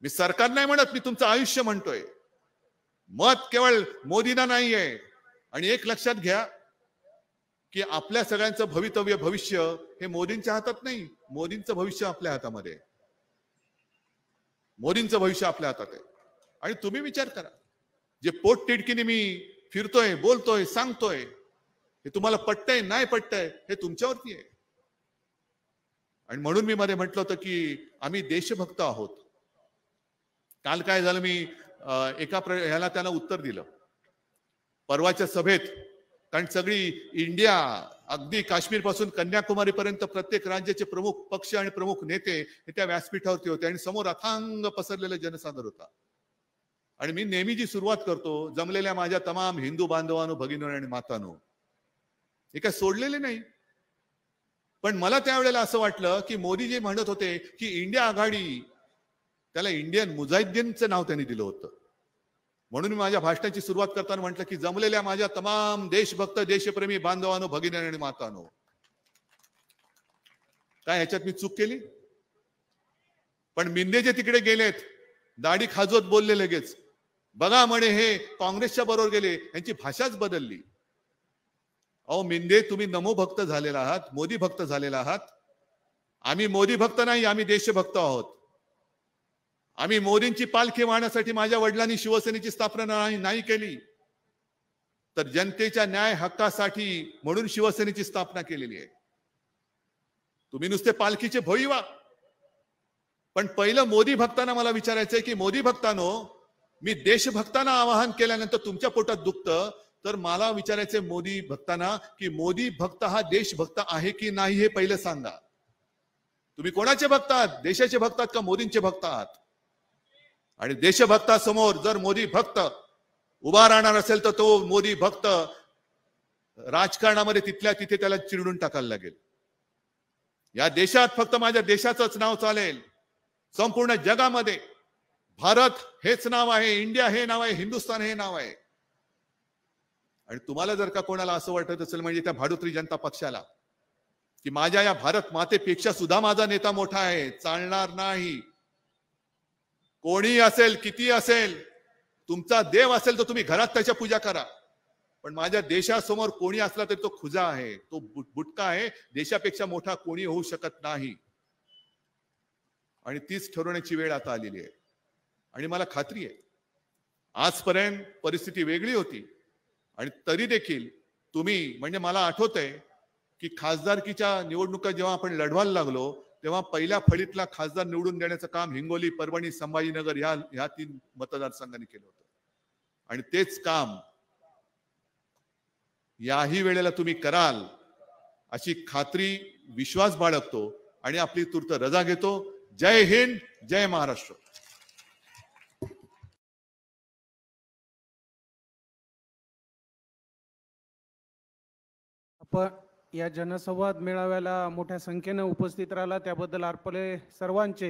मी सरकार नाही म्हणत, मी तुमचं आयुष्य म्हणतोय. मत केवळ मोदींना नाहीये. आणि एक लक्षात घ्या की आपल्या सगळ्यांचं भविष्य हे मोदींच्या हातात नाही, मोदींचं भविष्य आपल्या हातामध्ये, मोदींचं भविष्य आपल्या हातात आहे. आणि तुम्ही विचार करा, जे पोट तिडकीने मी फिरतोय, बोलतोय, सांगतोय, हे तुम्हाला पटतंय नाही पटतंय हे तुमच्यावरती आहे. आणि म्हणून मी मध्ये म्हटलं होतं की आम्ही देशभक्त आहोत. काल काय झालं, मी ह्याला त्याला उत्तर दिलं परवाच्या सभेत. कारण सगळी इंडिया, अगदी काश्मीर पासून कन्याकुमारी पर्यंत प्रत्येक राज्याचे प्रमुख पक्ष आणि प्रमुख नेते हे त्या व्यासपीठावरती होते आणि समोर अथांग पसरलेलं जनसागर होता. आणि मी नेहमी जी सुरुवात करतो, जमलेल्या माझ्या तमाम हिंदू बांधवांनो, भगिनींनो आणि मातांनो, हे काय सोडलेले नाही. पण मला त्यावेळेला असं वाटलं की मोदीजी म्हणत होते की इंडिया आघाडी, त्याला इंडियन मुजाहिद्दीनचं नाव त्यांनी दिलं होतं. म्हणून मी माझ्या भाषणाची सुरुवात करताना म्हटलं की जमलेल्या माझ्या तमाम देशभक्त, देशप्रेमी बांधवांनो, भगिनी आणि मातांनो, काय ह्याच्यात मी चूक केली? पण मिंदे जे तिकडे गेलेत, दाढी खाजवत बोलले लगेच, बघा म्हणे हे काँग्रेसच्या बरोबर गेले, यांची भाषाच बदलली. अहो मिंदे, तुम्ही नमो भक्त झालेला आहात, मोदी भक्त झालेला आहात. आम्ही मोदी भक्त नाही, आम्ही देशभक्त आहोत. आम्ही मोदींची पालखी वाहण्यासाठी माझ्या वडिलांनी शिवसेनेची स्थापना नाही केली, तर जनतेच्या न्याय हक्कासाठी म्हणून शिवसेनेची स्थापना केलेली आहे. तुम्ही नुसते पालखीचे भोई व्हा, पण पहिलं मोदी भक्तांना मला विचारायचंय की मोदी भक्तांनो, मी देशभक्तांना आवाहन केल्यानंतर तुमच्या पोटात दुखतं, तर मला विचारायचंय मोदी भक्तांना की मोदी भक्त हा देशभक्त आहे की नाही हे पहिलं सांगा. तुम्ही कोणाचे भक्त आहात? देशाचे भक्त आहात का मोदींचे भक्त आहात? आणि देशभक्तासमोर जर मोदी भक्त उभा राहणार असेल तर तो मोदी भक्त राजकारणामध्ये तिथल्या तिथे त्याला चिरडून टाकायला लागेल. या देशात फक्त माझ्या देशाचंच नाव चालेल, संपूर्ण जगामध्ये भारत हेच नाव आहे, इंडिया हे नाव आहे, हिंदुस्थान हे नाव आहे. आणि तुम्हाला जर का कोणाला असं वाटत असेल म्हणजे त्या भाडोत्री जनता पक्षाला की माझ्या या भारत मातेपेक्षा सुद्धा माझा नेता मोठा आहे, चालणार नाही. कोणी असेल, किती असेल, तुमचा देव असेल तर तुम्ही घरात त्याच्या पूजा करा, पण माझ्या देशासमोर कोणी असला तरी तो खुजा आहे, तो बुटका आहे. देशापेक्षा मोठा कोणी होऊ शकत नाही. आणि तीच ठरवण्याची वेळ आता आलेली आहे. आणि मला खात्री आहे आजपर्यंत परिस्थिती वेगळी होती आणि तरी देखील तुम्ही, म्हणजे मला आठवतंय की खासदारकीच्या निवडणुका जेव्हा आपण लढवायला लागलो तेव्हा पहिल्या फळीतला खासदार निवडून देण्याचं काम हिंगोली, परभणी, संभाजीनगर ह्या 3 मतदारसंघांनी केलं होतं. आणि तेच काम याही वेळेला तुम्ही कराल अशी खात्री, विश्वास बाळगतो आणि आपली तूर्त रजा घेतो. जय हिंद, जय महाराष्ट्र. आपण या जनसंवाद मेळाव्याला मोठ्या संख्येने उपस्थित राहिला त्याबद्दल आपले सर्वांचे